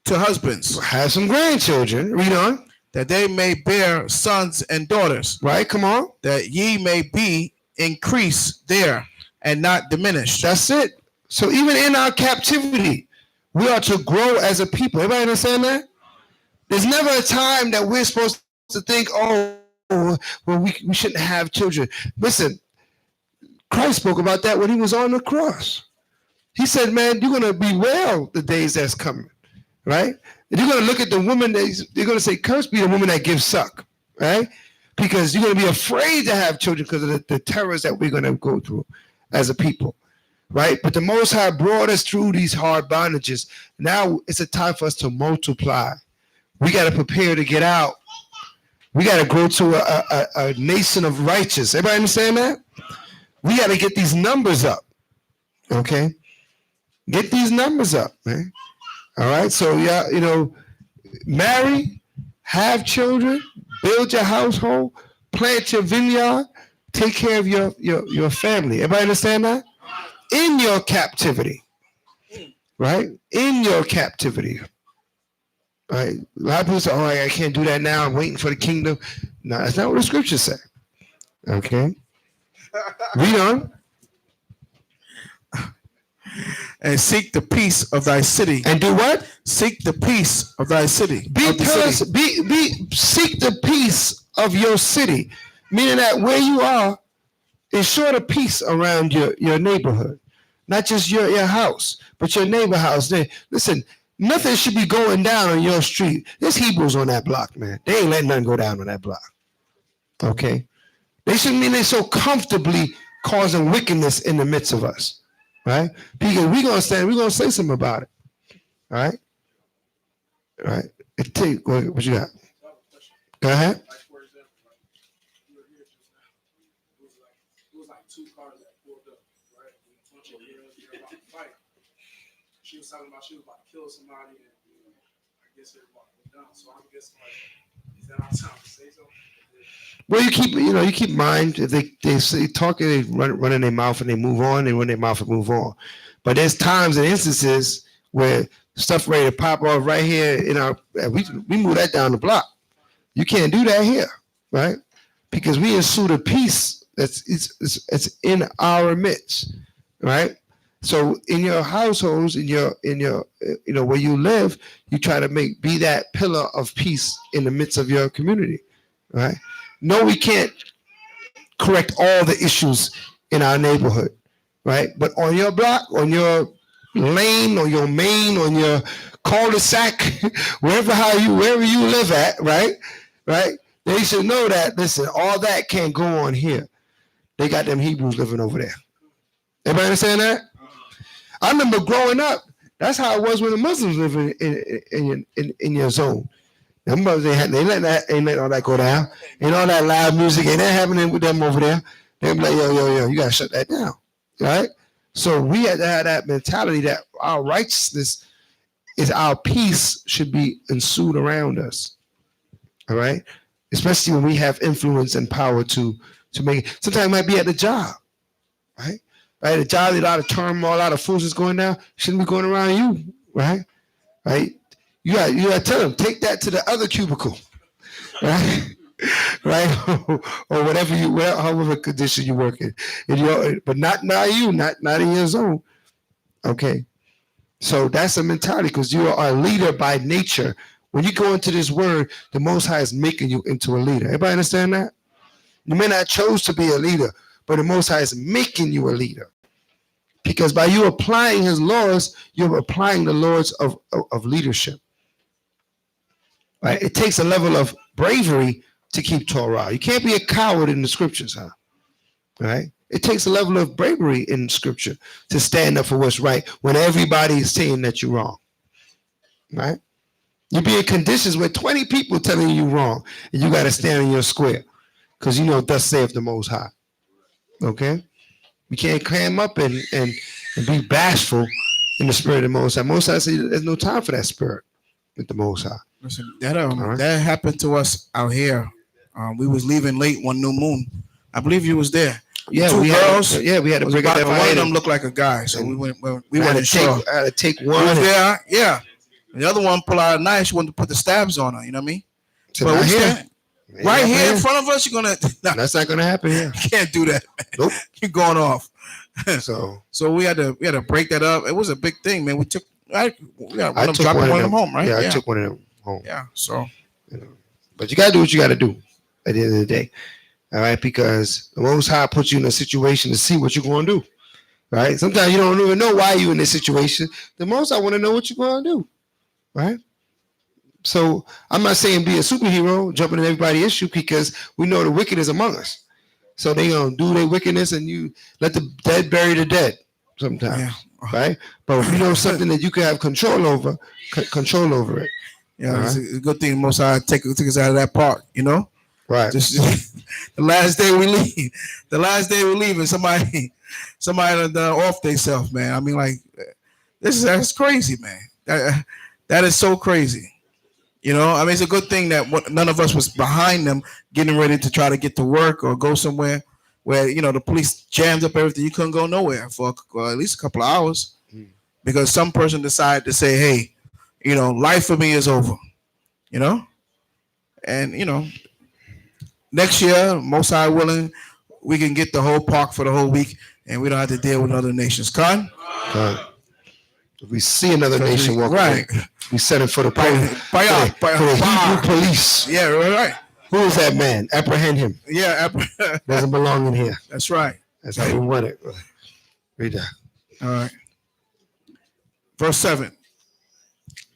to husbands. Have some grandchildren. Read on. That they may bear sons and daughters. Right, come on. That ye may be increased there and not diminished. That's it. So even in our captivity, we are to grow as a people. Everybody understand that? There's never a time that we're supposed to think, oh, well, we shouldn't have children. Listen, Christ spoke about that when he was on the cross. He said, man, you're going to bewail the days that's coming, right? And you're going to look at the woman, they're going to say, cursed be the woman that gives suck, right? Because you're going to be afraid to have children because of the terrors that we're going to go through as a people, right? But the Most High brought us through these hard bondages. Now it's a time for us to multiply. We got to prepare to get out. We got to grow to a nation of righteous. Everybody understand that? We got to get these numbers up, okay? Get these numbers up, man. All right? So, yeah, you know, marry, have children, build your household, plant your vineyard, take care of your family. Everybody understand that? In your captivity, right? In your captivity. Right? A lot of people say, oh, I can't do that now. I'm waiting for the kingdom. No, that's not what the scriptures say. Okay? Read on. And seek the peace of thy city. And do what? Seek the peace of thy city. Seek the peace of your city. Meaning that where you are, ensure the peace around your neighborhood. Not just your house, but your neighbor house. Listen, nothing should be going down on your street. There's Hebrews on that block, man. They ain't letting nothing go down on that block. Okay? They shouldn't mean they're so comfortably causing wickedness in the midst of us. Right? Because we're gonna say something about it. All right? All right. What you got? Go ahead. Like, for example, like, you were here just now. It was like two cars that pulled up, right? A bunch of girls here about to fight. She was talking about she was about to kill somebody, and I guess everybody was down. So I'm guessing, like, is that our time to say something? Well, you keep in mind if they say talking, they run in their mouth and they move on, they run their mouth and move on. But there's times and instances where stuff ready to pop off right here in our we move that down the block. You can't do that here, right? Because we ensue the peace it's in our midst, right? So in your households, in your where you live, you try to be that pillar of peace in the midst of your community, right? No, we can't correct all the issues in our neighborhood, right? But on your block, on your lane, on your main, on your cul-de-sac, wherever you live at, right? They should know that, listen, all that can't go on here. They got them Hebrews living over there. Everybody understand that? I remember growing up, that's how it was when the Muslims lived in your zone. Them brothers ain't let all that go down. Ain't all that loud music, ain't that happening with them over there. They be like, yo, you gotta shut that down. Right? So we had to have that mentality that our righteousness is our peace should be ensued around us. All right? Especially when we have influence and power to make it. Sometimes it might be at the job. Right? At the job, there's a lot of turmoil, a lot of foolishness going down. Shouldn't be going around you, right? Right? You got to tell them, take that to the other cubicle, right? Right? Or however condition you work in. But not you, not in your zone. Okay. So that's a mentality because you are a leader by nature. When you go into this word, the Most High is making you into a leader. Everybody understand that? You may not chose to be a leader, but the Most High is making you a leader. Because by you applying his laws, you're applying the laws of leadership. Right? It takes a level of bravery to keep Torah. You can't be a coward in the scriptures, huh? Right? It takes a level of bravery in scripture to stand up for what's right when everybody is saying that you're wrong. Right? You be in conditions where 20 people telling you wrong, and you got to stand in your square because you know thus saith the Most High. Okay? You can't clam up and be bashful in the spirit of the Most High. Most High said there's no time for that spirit with the Most High. Listen, that happened to us out here. We was leaving late one new moon. I believe you was there. Yeah, we had to bring out. One of them looked like a guy, so we weren't sure. I had to take one. You was there, yeah. The other one pull out a knife. She wanted to put the stabs on her. You know what I mean? So But not we here. stand right here in front of us. You're gonna. Nah, That's not gonna happen here. you can't do that. Man. Nope. You're going off. So we had to break that up. It was a big thing, man. We took. I took dropping one of them home, right? Yeah, I took one of them home. Yeah. So. You know, but you gotta do what you gotta do at the end of the day. All right, because the Most High puts you in a situation to see what you're gonna do. Right? Sometimes you don't even know why you're in this situation. The Most High want to know what you're gonna do. Right? So I'm not saying be a superhero, jumping in everybody's issue, because we know the wicked is among us. So they gonna do their wickedness, and you let the dead bury the dead sometimes, yeah. Right? But if you know something that you can have control over it. Yeah, it's a good thing Most High took us out of that part, you know. Right. Just the last day we leave, and somebody off themselves, man. I mean, like that's crazy, man. That is so crazy. You know, I mean, it's a good thing that none of us was behind them getting ready to try to get to work or go somewhere where, you know, the police jammed up everything. You couldn't go nowhere for at least a couple of hours because some person decided to say, hey, you know, life for me is over, you know? And, you know, next year, most high willing, we can get the whole park for the whole week and we don't have to deal with other nations. Con? If we see another nation walking, right, we send it for the Hebrew police. Yeah, right. Who is that man? Apprehend him. Yeah, doesn't belong in here. That's right. That's how we want it. Read that. All right. Verse 7.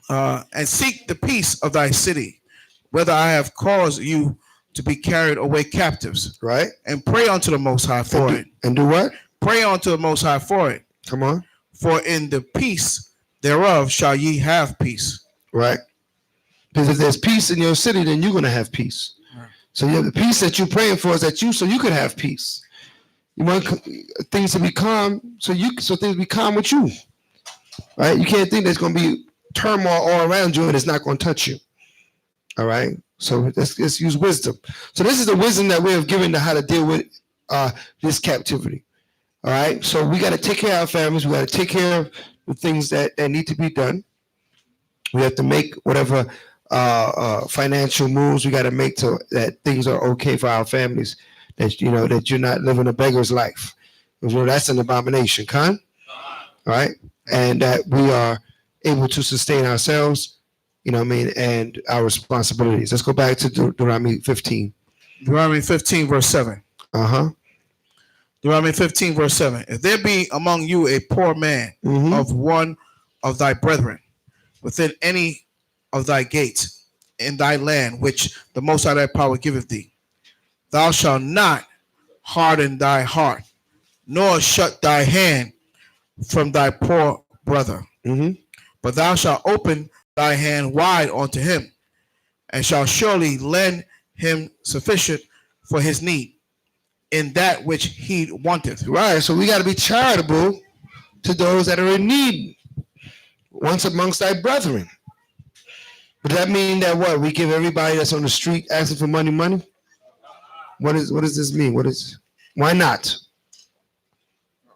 And seek the peace of thy city, whether I have caused you to be carried away captives. Right. And pray unto the Most High for it. And do what? Pray unto the Most High for it. Come on. For in the peace thereof shall ye have peace. Right. Because if there's peace in your city, then you're going to have peace. Right. So you have the peace that you're praying for is that so you can have peace. You want things to be calm, so things be calm with you. Right? You can't think there's going to be turmoil all around you and it's not going to touch you. All right? So let's use wisdom. So this is the wisdom that we have given to how to deal with this captivity. All right? So we got to take care of our families. We got to take care of the things that need to be done. We have to make whatever financial moves we got to make so that things are okay for our families. That that you're not living a beggar's life. That's an abomination, Con. All right? And that we are able to sustain ourselves, and our responsibilities. Let's go back to Deuteronomy 15. Deuteronomy 15, verse 7. Deuteronomy 15, verse 7. If there be among you a poor man of one of thy brethren within any of thy gates in thy land, which the Most High thy power giveth thee, thou shalt not harden thy heart, nor shut thy hand from thy poor brother. But thou shalt open thy hand wide unto him, and shalt surely lend him sufficient for his need in that which he wanteth. Right. So we got to be charitable to those that are in need, once amongst thy brethren. But that mean that what? We give everybody that's on the street asking for money? What does this mean? Why not?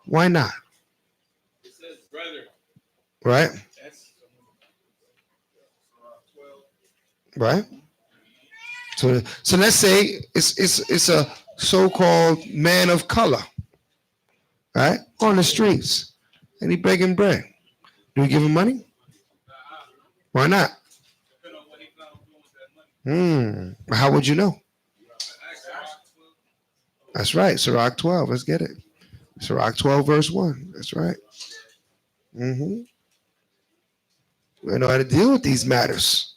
Why not? It says brother. Right? Right? So let's say it's a so-called man of color, right? On the streets. And he begging bread. Do we give him money? Why not? How would you know? That's right. Sirach 12. Let's get it. Sirach 12, verse 1. That's right. We know how to deal with these matters.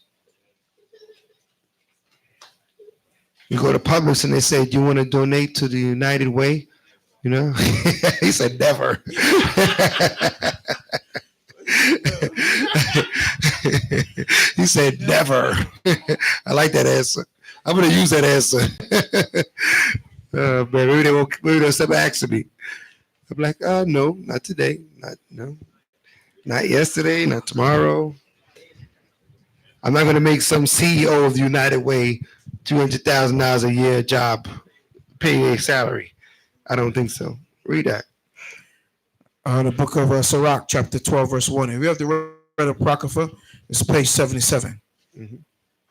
You go to Publix and they say, do you want to donate to the United Way? He said, never. He said, never. I like that answer. I'm going to use that answer. Maybe they'll stop asking me. I'm like, no, not today. Not yesterday, not tomorrow. I'm not going to make some CEO of the United Way $200,000 a year job, paying a salary. I don't think so. Read that. The book of Sirach, chapter 12, verse 1. If you have the read Apocrypha, It's page 77.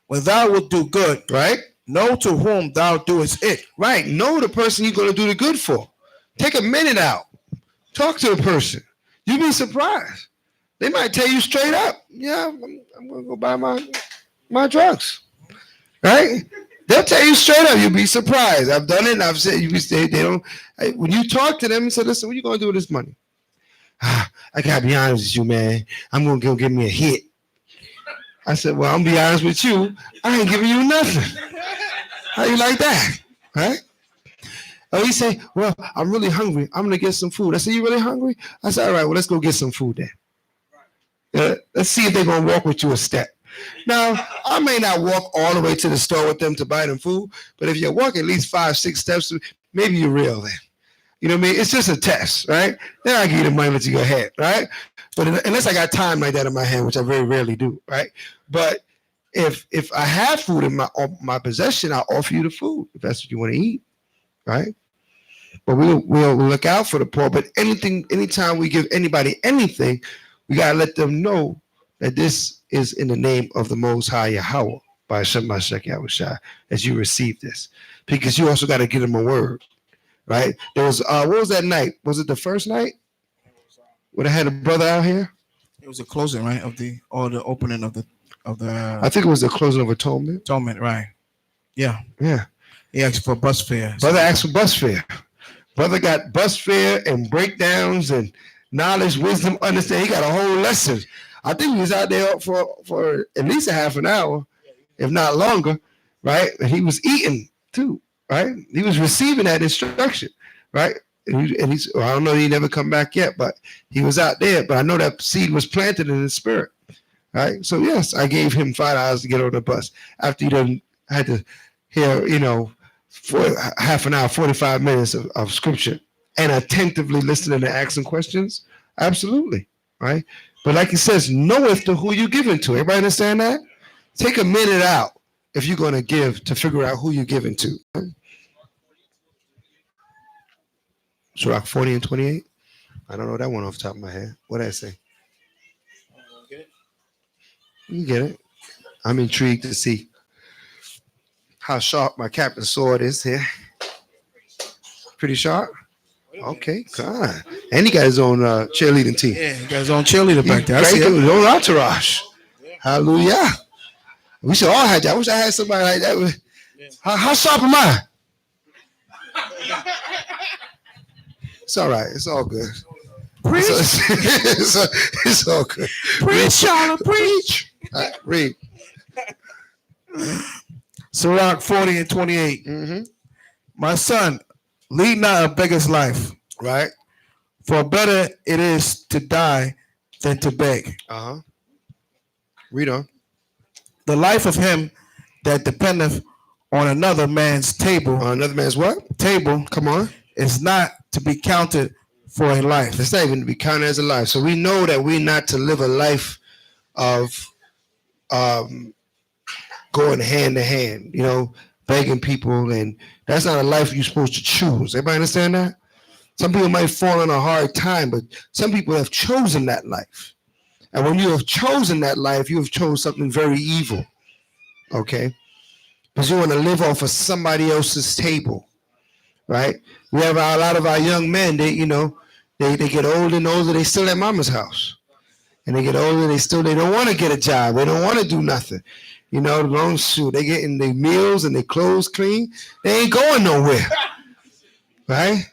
When thou wilt do good, right? know to whom thou doest it. Right. Know the person you're going to do the good for. Take a minute out. Talk to the person. You'd be surprised. They might tell you straight up, yeah, I'm going to go buy my drugs. Right? They'll tell you straight up. You'll be surprised. I've done it. And I've said, they don't. When you talk to them and say, listen, what are you going to do with this money? I got to be honest with you, man. I'm going to go give me a hit. I said, well, I'm going to be honest with you. I ain't giving you nothing. How you like that? Right? Oh, he say, well, I'm really hungry. I'm going to get some food. I said, you really hungry? I said, all right, well, let's go get some food then. Let's see if they're going to walk with you a step. Now, I may not walk all the way to the store with them to buy them food, but if you walk at least 5-6 steps, maybe you're real then. You know what I mean? It's just a test, right? Then I give you the money to go ahead, right? But unless I got time like that in my hand, which I very rarely do, right? But if I have food in my possession, I'll offer you the food if that's what you want to eat, right? But we'll look out for the poor. But anytime we give anybody anything, we gotta let them know that this is in the name of the Most High Yahweh by Hashem Mashak Yahushua, as you receive this, because you also got to give them a word, right? There was what was that night? Was it the first night when I had a brother out here? It was the closing, right, of the opening of the. I think it was the closing of atonement. Atonement, right? Yeah. He asked for bus fare. Brother asked for bus fare. Brother got bus fare and breakdowns and knowledge, wisdom, understanding. He got a whole lesson. I think he was out there for at least a half an hour, if not longer, right? And he was eating too, right? He was receiving that instruction, right? And he's, well, I don't know, he never come back yet, but he was out there. But I know that seed was planted in his spirit, right? So yes, I gave him $5 to get on the bus after he done had to hear, for half an hour, 45 minutes of scripture and attentively listening and asking questions. Absolutely, right? But like it says, knoweth to who you giving to. Everybody understand that? Take a minute out if you're going to give to figure out who you're giving to. Sirach 40 and 28. I don't know that one off the top of my head. What did I say? You get it. I'm intrigued to see how sharp my captain's sword is here. Pretty sharp? Okay, God. And he got his own cheerleading team. Yeah, he got his own cheerleader back there. His own entourage. Yeah. Hallelujah. We should all have that. I wish I had somebody like that. Yeah. How sharp am I? It's all right. It's all good. Preach. It's all good. Preach, Charlotte. Preach. All right, read. Sirach 40 and 28. Mm-hmm. My son, lead not a beggar's life. Right. For better it is to die than to beg. Uh-huh. Read on. The life of him that dependeth on another man's table. On another man's what? Table. Come on. Is not to be counted for a life. It's not even to be counted as a life. So we know that we're not to live a life of going hand to hand, begging people, and that's not a life you're supposed to choose. Everybody understand that? Some people might fall in a hard time, but some people have chosen that life. And when you have chosen that life, you have chosen something very evil. Okay? Because you want to live off of somebody else's table. Right? We have a lot of our young men, they get older and older, they still at mama's house. And they get older, they don't want to get a job. They don't want to do nothing. The long shoot. They getting their meals and their clothes clean. They ain't going nowhere. Right?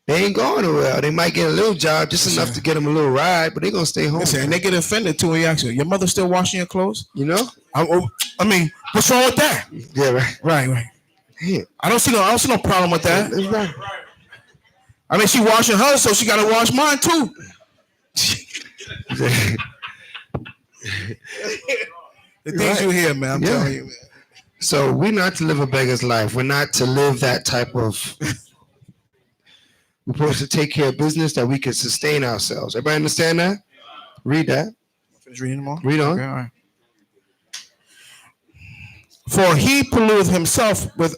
They ain't going nowhere. They might get a little job, just enough to get them a little ride, but they going to stay home. Listen, and they get offended too when you ask your mother still washing your clothes? I mean, what's wrong with that? Yeah, right. Right. Yeah. I don't see no problem with that. That's right. I mean, she washing hers, so she got to wash mine too. The things you hear, man, I'm telling you, man. So we're not to live a beggar's life. We're not to live that type of... We're supposed to take care of business that we can sustain ourselves. Everybody understand that? Read that. Finish reading them all? Read on. Okay, all right. For he polluted himself with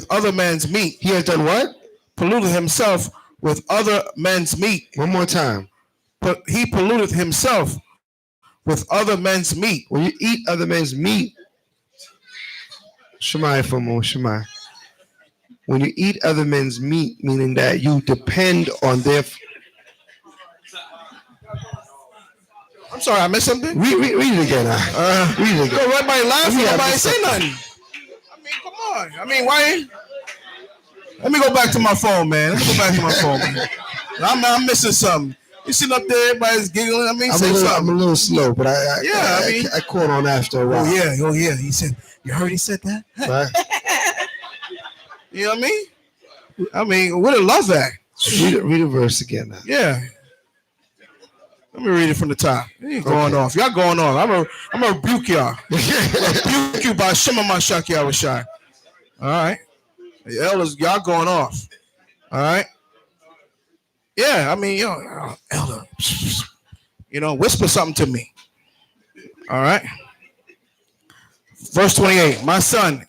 other men's meat. He has done what? Polluted himself with other men's meat. One more time. But he polluted himself with other men's meat. When you eat other men's meat, Shemai for more, Shemai. When you eat other men's meat, meaning that you depend on their. I'm sorry, I missed something. Read it again. Read it again. Yo, everybody laughing. Yeah, Nobody say nothing. I mean, come on. I mean, why? Let me go back to my phone, man. Let me go back to my phone, man. I'm missing something. You sitting up there, everybody's giggling. I mean, say something. I'm a little slow, but I caught on after a while. Oh yeah. He said, you heard he said that? Right? You know what I mean? I mean, what a love act. Read a verse again now. Yeah. Let me read it from the top. You ain't going off. Y'all going off. I'm gonna rebuke y'all. Rebuke you by Shema Mashak Yahushai. All right. The elders, y'all going off. All right. Yeah, I mean, elder, whisper something to me. All right. Verse 28. My son,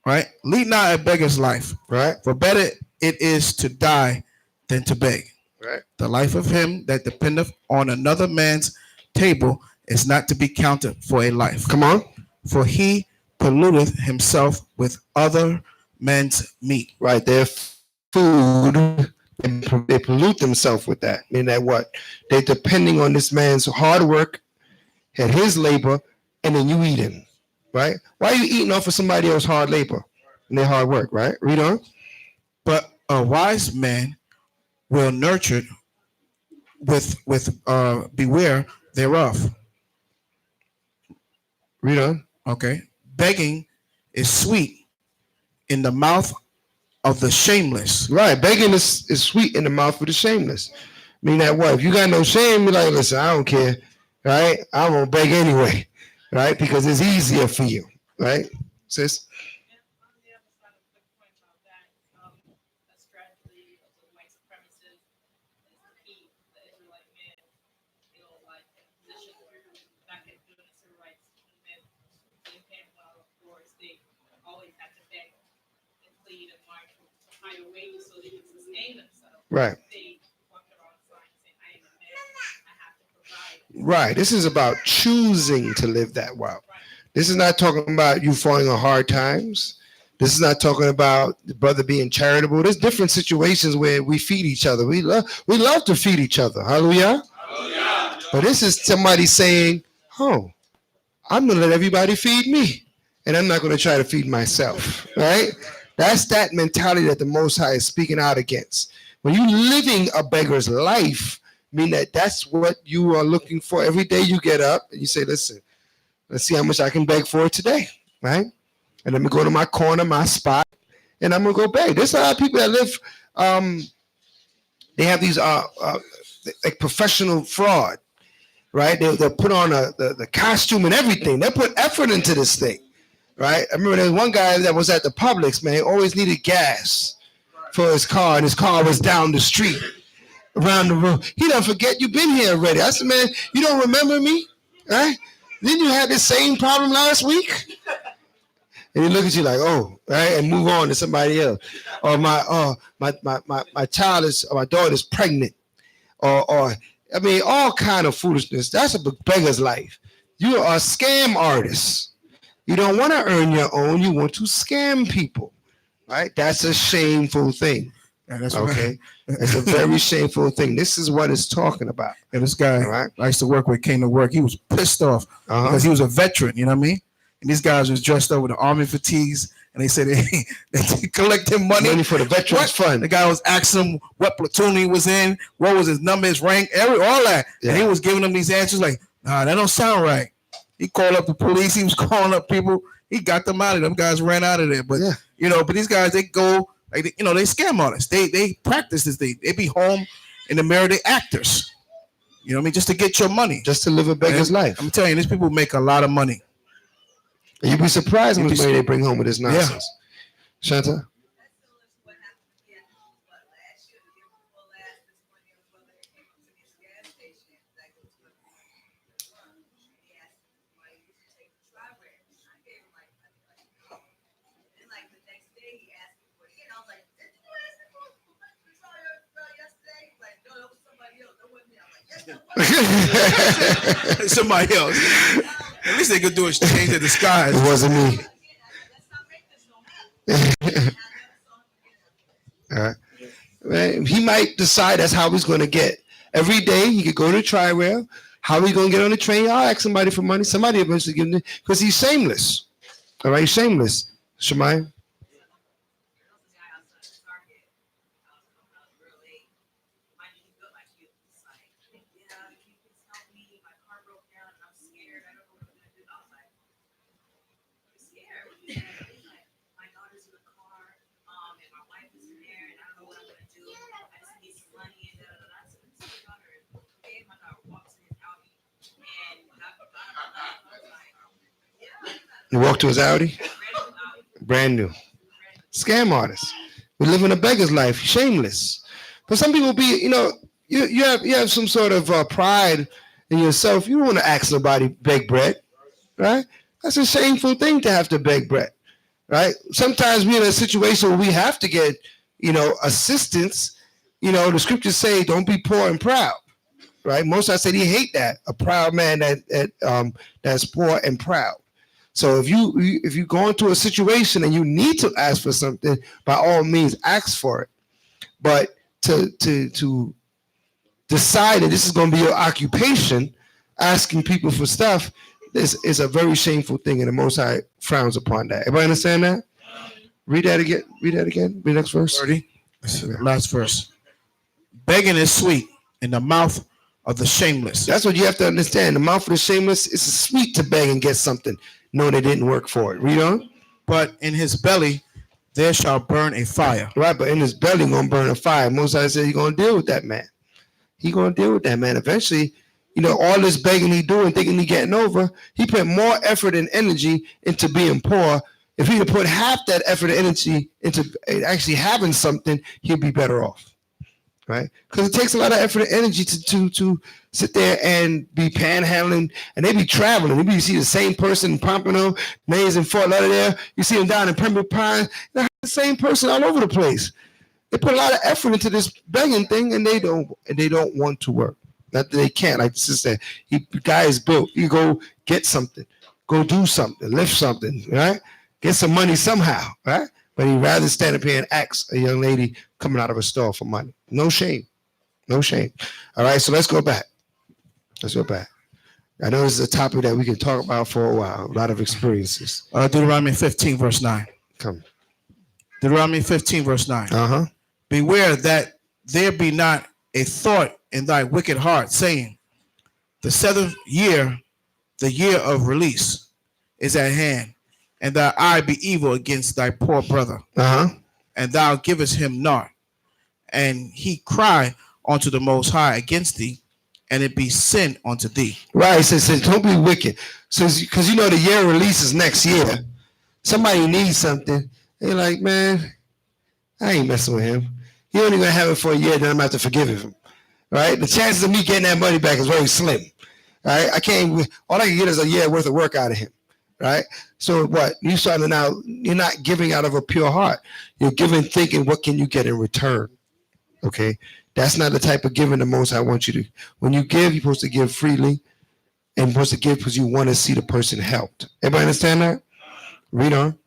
right? Lead not a beggar's life. Right. For better it is to die than to beg. Right. The life of him that dependeth on another man's table is not to be counted for a life. Come on. For he polluteth himself with other men's meat. Right. Their food, they pollute themselves with that. Meaning that what? They're depending on this man's hard work and his labor, and then you eating. Right? Why are you eating off of somebody else's hard labor and their hard work? Right? Read on. But a wise man will nurture with beware thereof. Read on. Okay. Begging is sweet in the mouth of the shameless. Right. Begging is sweet in the mouth of the shameless. Meaning that what? If you got no shame, you're like, listen, I don't care. Right? I won't beg anyway. Right? Because it's easier for you. Right? Sis? Right. Right. This is about choosing to live that way. This is not talking about you falling on hard times. This is not talking about the brother being charitable. There's different situations where we feed each other. We love to feed each other. Hallelujah. Hallelujah. But this is somebody saying, oh, I'm going to let everybody feed me. And I'm not going to try to feed myself. Right? That's that mentality that the Most High is speaking out against. When you're living a beggar's life, mean that that's what you are looking for. Every day you get up and you say, listen, let's see how much I can beg for today, right? And let me go to my corner, my spot, and I'm going to go beg. There's a lot of people that live, they have these like professional fraud, right? They'll put on the costume and everything. They put effort into this thing, right? I remember there was one guy that was at the Publix, man, always needed gas for his car, and his car was down the street. Around the road. He don't forget you've been here already. I said, man, you don't remember me? Right? Didn't you have this same problem last week? And he look at you like, oh, right, and move on to somebody else. Or my child is, or my daughter is pregnant. Or I mean, all kind of foolishness. That's a beggar's life. You are a scam artist. You don't want to earn your own. You want to scam people. Right? That's a shameful thing. Yeah, that's okay. Right. It's a very shameful thing. This is what it's talking about. And this guy I used to work with came to work. He was pissed off because he was a veteran, you know what I mean? And these guys was dressed up with the army fatigues, and they said they collected money for the veterans fund. The guy was asking him what platoon he was in, what was his number, his rank, all that. Yeah. And he was giving them these answers like, nah, that don't sound right. He called up the police. He was calling up people. He got them out of them guys ran out of there. But but these guys, they go. Like they scam artists. They practice this. They be home in the mirror. They actors. You know what I mean? Just to get your money. Just to live a beggar's life. I'm telling you, these people make a lot of money. You'd be surprised how much money they bring home with this nonsense. Yeah. Shanta? Somebody else. At least they could do is change their disguise. It wasn't me. Right? He might decide that's how he's going to get. Every day he could go to Tri-Rail. How are we going to get on the train? I'll ask somebody for money. Somebody eventually give him, because he's shameless. All right, shameless. Shemai? You walk to his Audi? Brand new. Scam artist. We live in a beggar's life, shameless. But some people be, you have some sort of pride in yourself. You don't want to ask nobody beg bread, right? That's a shameful thing to have to beg bread, right? Sometimes we're in a situation where we have to get, assistance. The scriptures say, don't be poor and proud, right? Most I said he hate that, a proud man that's poor and proud. So if you go into a situation and you need to ask for something, by all means, ask for it. But to decide that this is going to be your occupation, asking people for stuff, is a very shameful thing, and the Most High frowns upon that. Everybody understand that? Read that again. Read the next verse. 30. Last verse. Begging is sweet in the mouth of the shameless. That's what you have to understand. The mouth of the shameless is sweet to beg and get something. No, they didn't work for it. Read on. But in his belly there shall burn a fire. Right, but in his belly gonna burn a fire. Moses said he's gonna deal with that man. He gonna deal with that man. Eventually, all this begging he doing, thinking he getting over, he put more effort and energy into being poor. If he could put half that effort and energy into actually having something, he'd be better off. Right? Because it takes a lot of effort and energy to sit there and be panhandling, and they be traveling. Maybe you see the same person in Pompano, Mays in Fort Lauderdale. You see them down in Pembroke Pines. They're the same person all over the place. They put a lot of effort into this begging thing, and they don't want to work. Not that they can't. Like the sister said, the guy is built. You go get something, go do something, lift something, right? Get some money somehow, right? But he'd rather stand up here and ask a young lady coming out of a store for money. No shame. No shame. All right, so let's go back. I know this is a topic that we can talk about for a while. A lot of experiences. Deuteronomy 15, verse 9. Come. Deuteronomy 15, verse 9. Uh-huh. Beware that there be not a thought in thy wicked heart, saying, the seventh year, the year of release, is at hand, and thy eye be evil against thy poor brother, and thou givest him naught, and he cry unto the Most High against thee, and it be sin unto thee. Right, so don't be wicked. So, because the year of release is next year. Somebody needs something. They're like, man, I ain't messing with him. He only gonna have it for a year, then I'm gonna have to forgive him. Right? The chances of me getting that money back is very slim. Right? All I can get is a year worth of work out of him. Right? So what? You're not giving out of a pure heart. You're giving thinking, what can you get in return? Okay? That's not the type of giving the Most High wants you to. When you give, you're supposed to give freely, and you're supposed to give because you want to see the person helped. Everybody understand that? Read on.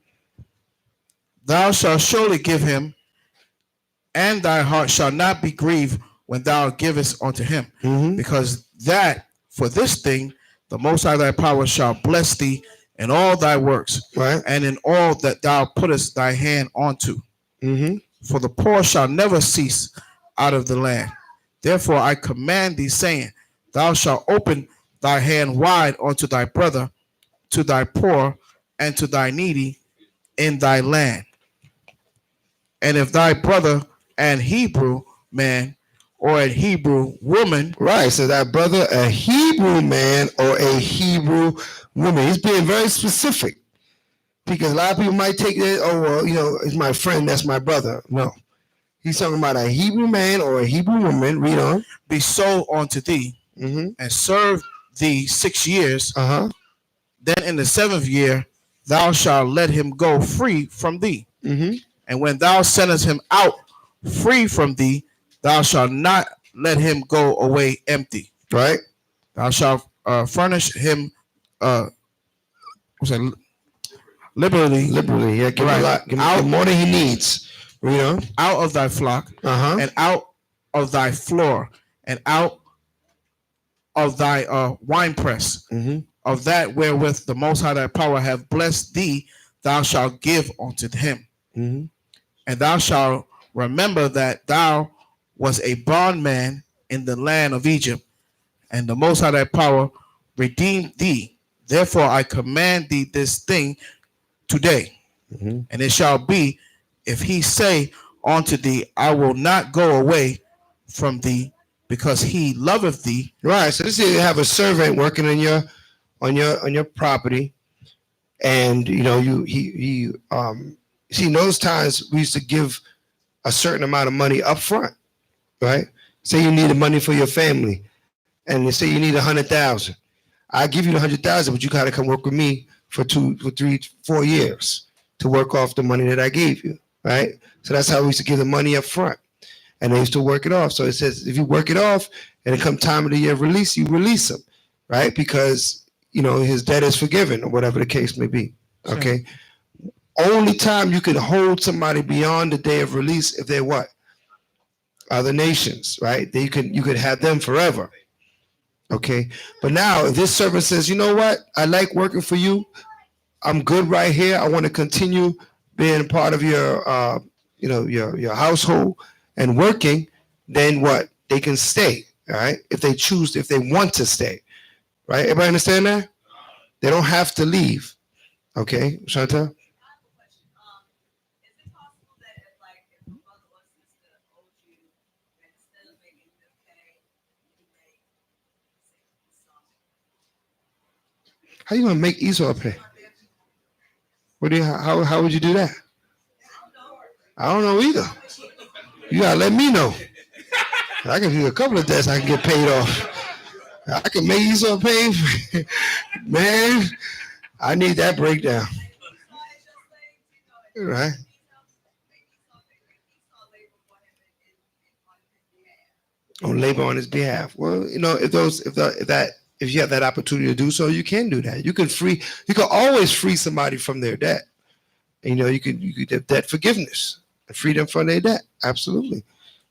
Thou shalt surely give him, and thy heart shall not be grieved when thou givest unto him, because that for this thing the Most High thy power shall bless thee in all thy works, right, and in all that thou puttest thy hand unto. For the poor shall never cease out of the land. Therefore I command thee, saying, thou shalt open thy hand wide unto thy brother, to thy poor, and to thy needy in thy land. And if thy brother an Hebrew man or a Hebrew woman, right? So that brother, a Hebrew man or a Hebrew woman. He's being very specific, because a lot of people might take it, oh well, it's my friend, that's my brother. No, he's talking about a Hebrew man or a Hebrew woman. Read on. Be sold unto thee, and serve thee 6 years. Then in the 7th year thou shalt let him go free from thee. And when thou sendest him out free from thee, thou shalt not let him go away empty. Right? Thou shalt furnish him what's that? Liberally, Liberally. Yeah, give him a right, lot. Give him out more than he needs. You know? out of thy flock, Uh-huh. and out of thy floor, and out of thy winepress, Mm-hmm. of that wherewith the Most High thy power have blessed thee, thou shalt give unto him. Mm-hmm. And thou shalt remember that thou was a bondman in the land of Egypt, and the Most High thy power redeemed thee. Therefore I command thee this thing today. Mm-hmm. And it shall be, if he say unto thee, I will not go away from thee, because he loveth thee. Right. So this is you have a servant working on your property, and you know he see in those times we used to give a certain amount of money up front, right? Say you need the money for your family, and they say you need 100,000. I give you the 100,000, but you gotta come work with me for 3, 4 years to work off the money that I gave you, right? So that's how we used to give the money up front, and they used to work it off. So it says if you work it off, and it come time of the year of release, you release him, right? Because you know his debt is forgiven, or whatever the case may be. Okay. Only time you can hold somebody beyond the day of release if they're what? Other nations, right? You could have them forever. Okay. But now if this servant says, you know what? I like working for you. I'm good right here. I want to continue being part of your your household and working, then what? They can stay, all right? If they choose, if they want to stay. Right? Everybody understand that? They don't have to leave. Okay, Shanta? How you gonna make Esau pay? What do you how would you do that? I don't know either. You gotta let me know. I can do a couple of debts I can get paid off. I can make Esau pay. Man, I need that breakdown. Right? On labor on his behalf. Well, you know, if you have that opportunity to do so, you can do that. You can always free somebody from their debt. And, you know, you could have debt forgiveness and free them from their debt. Absolutely.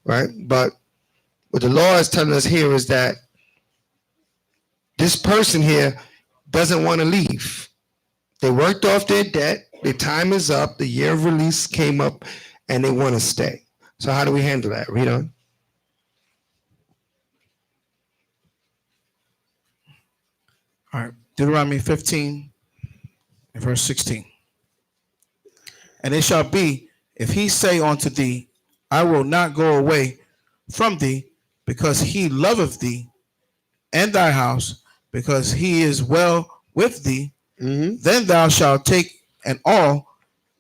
Right? But what the law is telling us here is that this person here doesn't want to leave. They worked off their debt, their time is up, the year of release came up, and they want to stay. So how do we handle that? Read on. All right, Deuteronomy 15 and verse 16. And it shall be, if he say unto thee, I will not go away from thee, because he loveth thee and thy house, because he is well with thee, then thou shalt take an awl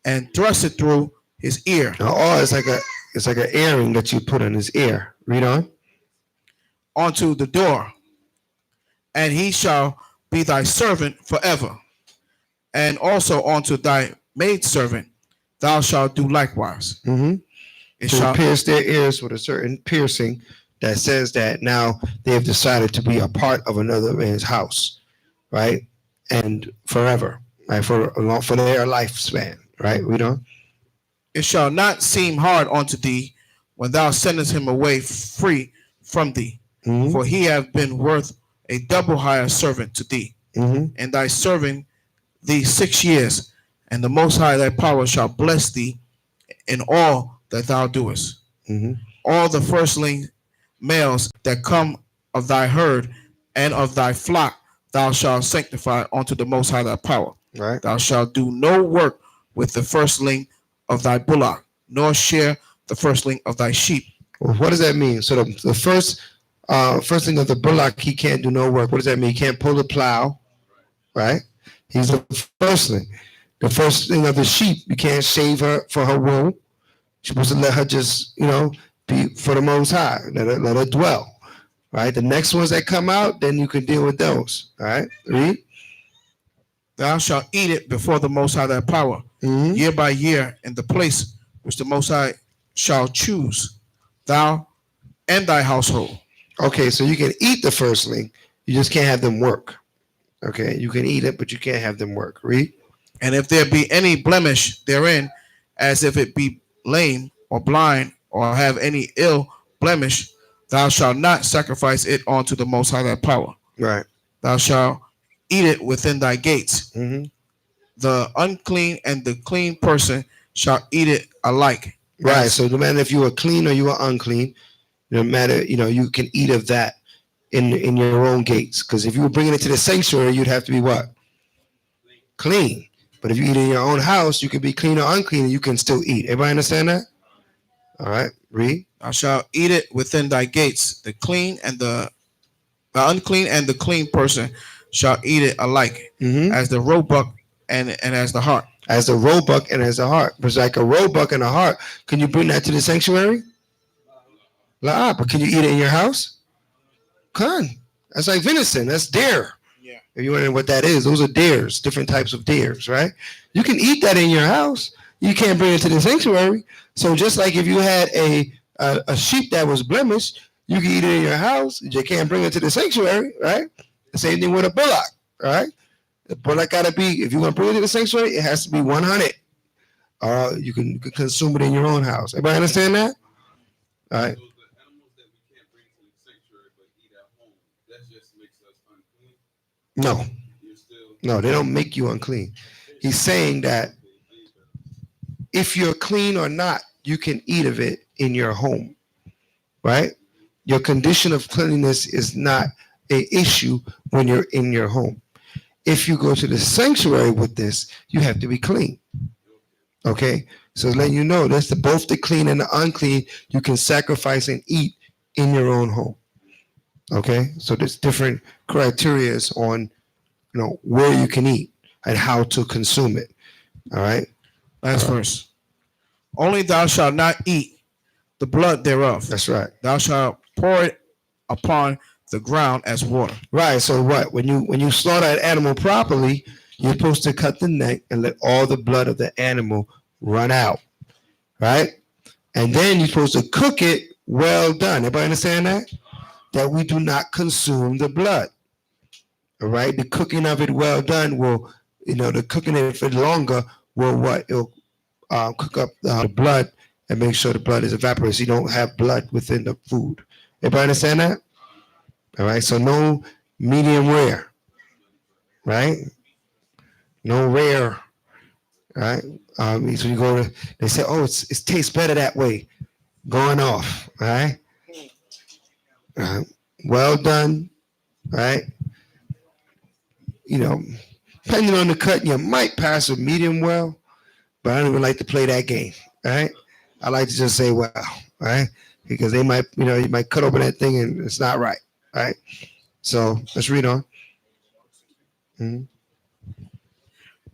and thrust it through his ear. An awl is like an earring that you put on his ear. Read on. Onto the door, and he shall be thy servant forever. And also unto thy maidservant thou shalt do likewise. It shall pierce their ears with a certain piercing that says that now they have decided to be a part of another man's house, right? And forever, right? For their lifespan, right? We don't. It shall not seem hard unto thee when thou sendest him away free from thee, for he hath been worth a double higher servant to thee, and thy serving thee 6 years, and the Most High thy power shall bless thee in all that thou doest. All the firstling males that come of thy herd and of thy flock thou shalt sanctify unto the Most High thy power. Right. Thou shalt do no work with the firstling of thy bullock, nor share the firstling of thy sheep. Well, what does that mean? So the firstling of the bullock, he can't do no work. What does that mean? He can't pull the plow, right? He's the firstling. The firstling of the sheep, you can't shave her for her wool. You're supposed to let her just, be for the Most High. Let her dwell, right? The next ones that come out, then you can deal with those, all right? Read. Thou shalt eat it before the Most High thy power, year by year, in the place which the Most High shall choose, thou and thy household. Okay, so you can eat the firstling, you just can't have them work. Okay, you can eat it, but you can't have them work. Read. And if there be any blemish therein, as if it be lame or blind or have any ill blemish, thou shalt not sacrifice it unto the Most High thy power. Right. Thou shalt eat it within thy gates. Mm-hmm. The unclean and the clean person shall eat it alike. Right. So no matter if you are clean or you are unclean, no matter, you can eat of that in your own gates. Because if you were bringing it to the sanctuary, you'd have to be what? Clean. But if you eat in your own house, you can be clean or unclean, and you can still eat. Everybody understand that? All right. Read. Thou shalt eat it within thy gates. The clean and the unclean and the clean person shall eat it alike, Mm-hmm. as the roebuck and as the hart. As the roebuck and as the hart. It's like a roebuck and a hart. Can you bring that to the sanctuary? But can you eat it in your house? Can. That's like venison. That's deer. Yeah. If you wondering what that is, those are deers, different types of deers, right? You can eat that in your house. You can't bring it to the sanctuary. So just like if you had a sheep that was blemished, you can eat it in your house. You can't bring it to the sanctuary, right? The same thing with a bullock, right? The bullock got to be, if you want to bring it to the sanctuary, it has to be 100. You can consume it in your own house. Everybody understand that? All right. So the animals that we can't bring to the sanctuary but eat at home, that just makes us unclean. No, You're still no, they don't make you unclean. He's saying that if you're clean or not, you can eat of it in your home, right? Your condition of cleanliness is not an issue when you're in your home. If you go to the sanctuary with this, you have to be clean. Okay, so letting you know that's both the clean and the unclean you can sacrifice and eat in your own home. Okay, so there's different criteria on where you can eat and how to consume it. All right. Last verse. Only thou shalt not eat the blood thereof. That's right. Thou shalt pour it upon the ground as water. Right. So what? When you slaughter an animal properly, you're supposed to cut the neck and let all the blood of the animal run out. Right? And then you're supposed to cook it well done. Everybody understand that? That we do not consume the blood. All right. The cooking of it well done will, the cooking it for longer will what? It'll cook up the blood and make sure the blood is evaporated so you don't have blood within the food. Everybody understand that? All right. So no medium rare. Right? No rare. Right? So you go to, they say, oh, it tastes better that way. Going off. Right? Well done. Right? Depending on the cut, you might pass with medium well, but I don't even like to play that game. Right? I like to just say, well, right? Because they might, you might cut open that thing and it's not right. Right? So let's read on. Mm-hmm.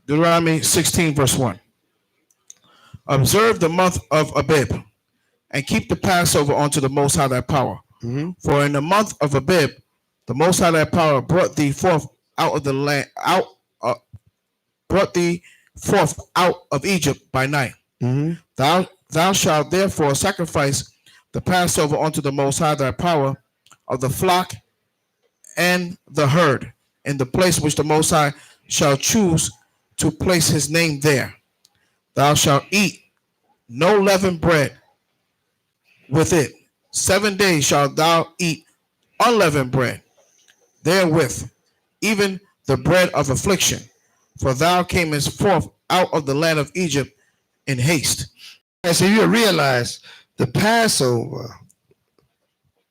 Deuteronomy 16, verse 1. Observe the month of Abib, and keep the Passover unto the Most High thy power. Mm-hmm. For in the month of Abib, the Most High thy power brought thee forth out of the land, brought thee forth out of Egypt by night. Mm-hmm. Thou shalt therefore sacrifice the Passover unto the Most High thy power of the flock and the herd in the place which the Most High shall choose to place his name there. Thou shalt eat no leavened bread with it. 7 days shalt thou eat unleavened bread therewith, even the bread of affliction. For thou camest forth out of the land of Egypt in haste. And so you realize the Passover,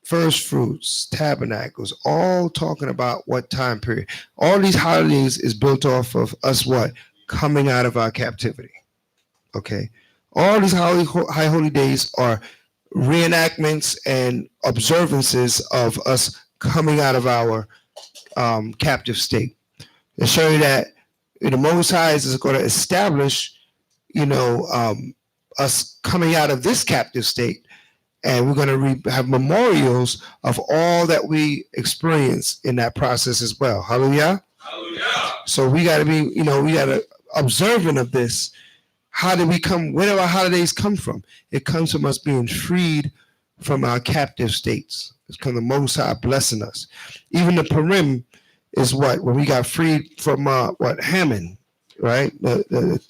first fruits, tabernacles, all talking about what time period. All these holidays is built off of us what? Coming out of our captivity. Okay. All these high holy days are reenactments and observances of us coming out of our captive state. To show you that the Most High is going to establish, us coming out of this captive state, and we're going to have memorials of all that we experience in that process as well. Hallelujah. hallelujah. So we got to be, we got to observant of this. How did we come? Where do our holidays come from? It comes from us being freed from our captive states. It's because the Most High blessing us. Even the Purim is what? When we got freed from Haman, right? And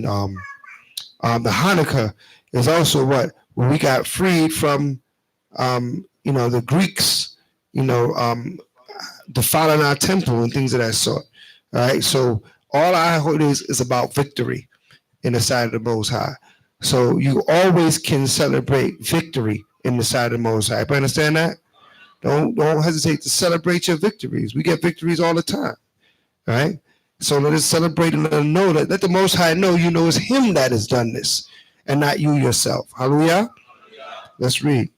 the Hanukkah is also what? When we got freed from the Greeks, defiling our temple and things of that sort. All right. So all our holidays is about victory in the sight of the Most High. So you always can celebrate victory in the sight of the Most High. You understand that? Don't hesitate to celebrate your victories. We get victories all the time. All right. So let us celebrate and let them know that. Let the Most High know you know it's Him that has done this, and not you yourself. Hallelujah. Let's read.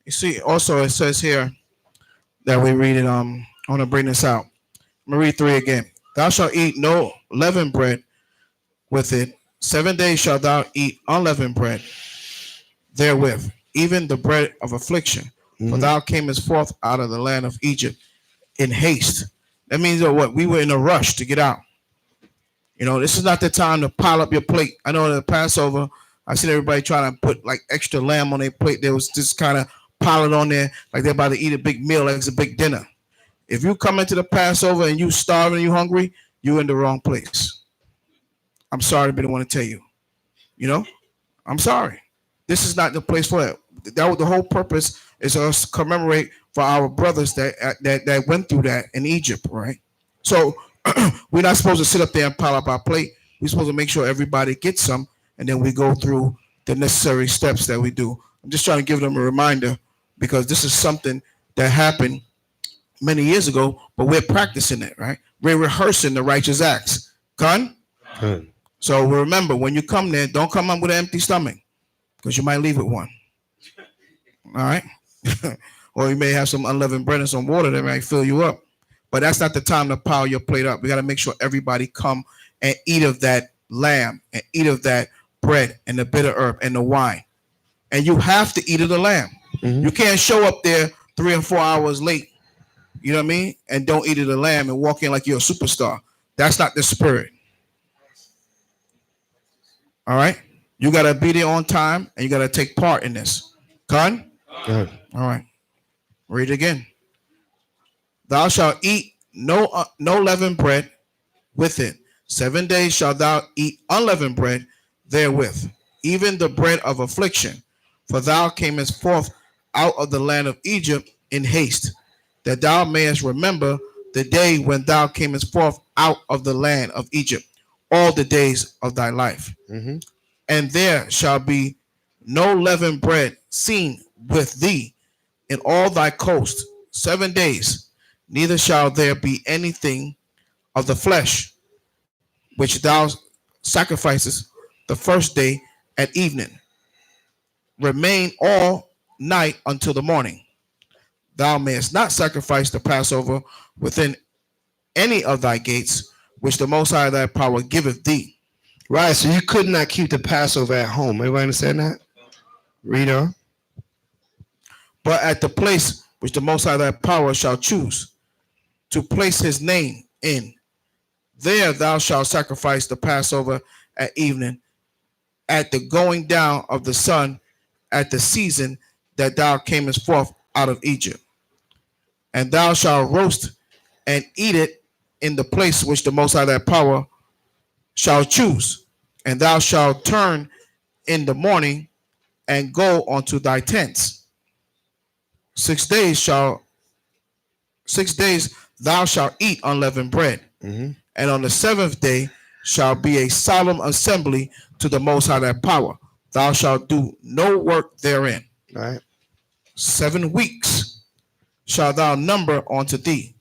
You see, also it says here that we read it. I want to bring this out. I'm gonna read 3 again. Thou shalt eat no leavened bread with it. 7 days shalt thou eat unleavened bread therewith, even the bread of affliction. For thou camest forth out of the land of Egypt in haste. That means that what? We were in a rush to get out. This is not the time to pile up your plate. I know the Passover, I've seen everybody trying to put like extra lamb on their plate. There was just kind of pile it on there like they're about to eat a big meal, like it's a big dinner. If you come into the Passover and you starving, you hungry, you in the wrong place. I'm sorry to be the one to tell you. I'm sorry. This is not the place for it. That was the whole purpose, is us commemorate for our brothers that went through that in Egypt, right? So we're not supposed to sit up there and pile up our plate. We're supposed to make sure everybody gets some, and then we go through the necessary steps that we do. I'm just trying to give them a reminder, because this is something that happened many years ago, but we're practicing it, right? We're rehearsing the righteous acts. Con? So remember, when you come there, don't come up with an empty stomach, because you might leave with one. All right? Or you may have some unleavened bread and some water that might fill you up. But that's not the time to pile your plate up. We got to make sure everybody come and eat of that lamb and eat of that bread and the bitter herb and the wine. And you have to eat of the lamb. You can't show up there 3 or 4 hours late, you know what I mean, and don't eat of the lamb and walk in like you're a superstar. That's not the spirit. All right? You got to be there on time, and you got to take part in this. Con? All right. Read it again. Thou shalt eat no leavened bread with it. 7 days shalt thou eat unleavened bread therewith, even the bread of affliction. For thou camest forth out of the land of Egypt in haste, that thou mayest remember the day when thou camest forth out of the land of Egypt, all the days of thy life. And there shall be no leavened bread seen with thee in all thy coast 7 days, neither shall there be anything of the flesh which thou sacrificest the first day at evening. Remain all night until the morning. Thou mayest not sacrifice the Passover within any of thy gates, which the Most High thy power giveth thee. Right, so you could not keep the Passover at home. Everybody understand that? Read on. But at the place which the Most High thy power shall choose to place his name in, there thou shalt sacrifice the Passover at evening, at the going down of the sun, at the season that thou camest forth out of Egypt. And thou shalt roast and eat it in the place which the Most High thy power shall choose. And thou shalt turn in the morning and go unto thy tents. 6 days thou shalt eat unleavened bread. And on the 7th day shall be a solemn assembly to the Most High thy power. Thou shalt do no work therein. Right. 7 weeks shalt thou number unto thee.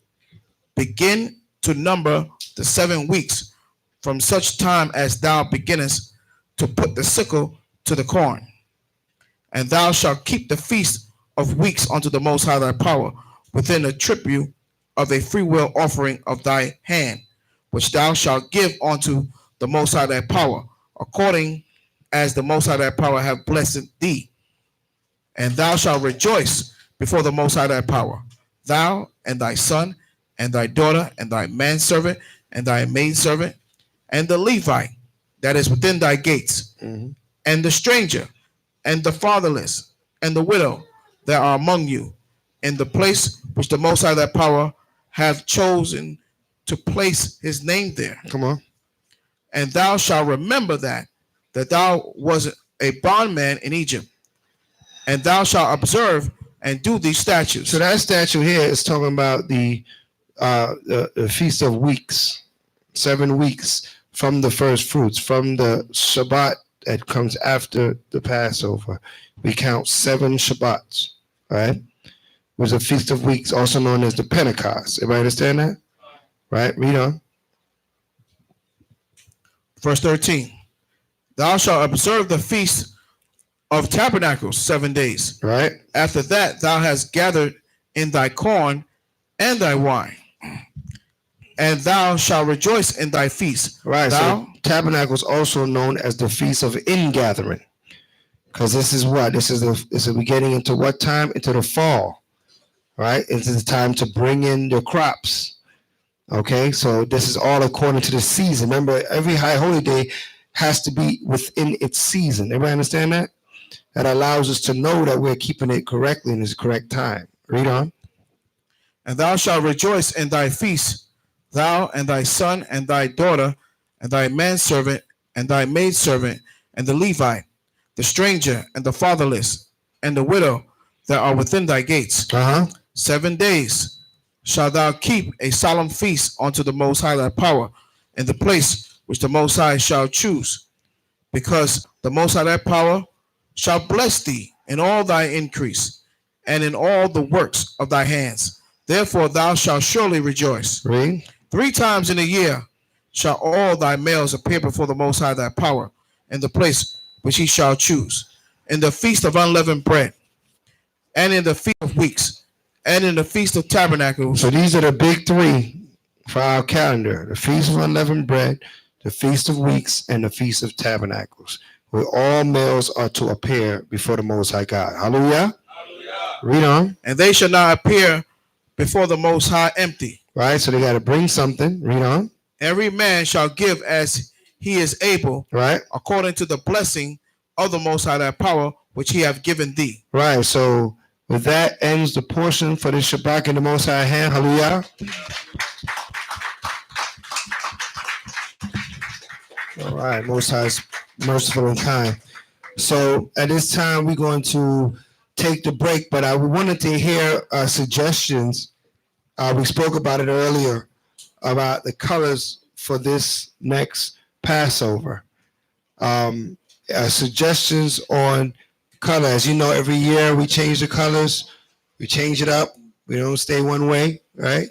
Begin to number the 7 weeks from such time as thou beginnest to put the sickle to the corn. And thou shalt keep the feast of weeks unto the Most High thy power, within the tribute of a freewill offering of thy hand, which thou shalt give unto the Most High thy power, according as the Most High thy power have blessed thee. And thou shalt rejoice before the Most High thy power, thou and thy son and thy daughter and thy manservant and thy maidservant and the Levite that is within thy gates, and the stranger and the fatherless and the widow that are among you, in the place which the Most High that power hath chosen to place his name there. Come on. And thou shalt remember that thou was a bondman in Egypt, and thou shalt observe and do these statutes. So that statute here is talking about the Feast of Weeks, 7 weeks from the first fruits, from the Shabbat that comes after the Passover. We count 7 Shabbats, right? It was a Feast of Weeks, also known as the Pentecost. Everybody understand that? Right? Read on. Verse 13. Thou shalt observe the feast of tabernacles 7 days. Right? After that, thou hast gathered in thy corn and thy wine, and thou shalt rejoice in thy feast. Right. Thou, so tabernacle is also known as the Feast of Ingathering, because this is what? This is we're getting into what time? Into the fall, right? Into the time to bring in the crops. Okay, so this is all according to the season. Remember, every high holy day has to be within its season. Everybody understand that? That allows us to know that we're keeping it correctly in its correct time. Read on. and thou shalt rejoice in thy feast, thou and thy son and thy daughter, and thy manservant and thy maidservant, and the Levite, the stranger and the fatherless, and the widow that are within thy gates. 7 days shalt thou keep a solemn feast unto the Most High thy power, in the place which the Most High shall choose, because the Most High thy power shall bless thee in all thy increase, and in all the works of thy hands. Therefore thou shalt surely rejoice. Read. 3 times in a year shall all thy males appear before the Most High thy power, in the place which he shall choose, in the feast of unleavened bread, and in the feast of weeks, and in the feast of tabernacles. So these are the big 3 for our calendar: the Feast of Unleavened Bread, the Feast of Weeks, and the Feast of Tabernacles, where all males are to appear before the Most High God. Hallelujah. Hallelujah. Read on. And they shall not appear before the Most High empty. Right, so they got to bring something. Read on. Every man shall give as he is able, right, according to the blessing of the Most High thy power, which he hath given thee. Right, so with that ends the portion for the Shabbat in the Most High hand. Hallelujah. All right, Most High is merciful and kind. So at this time, we're going to take the break, but we wanted to hear suggestions. We spoke about it earlier about the colors for this next Passover. Suggestions on color. As you know, every year we change the colors. We change it up. We don't stay one way, right?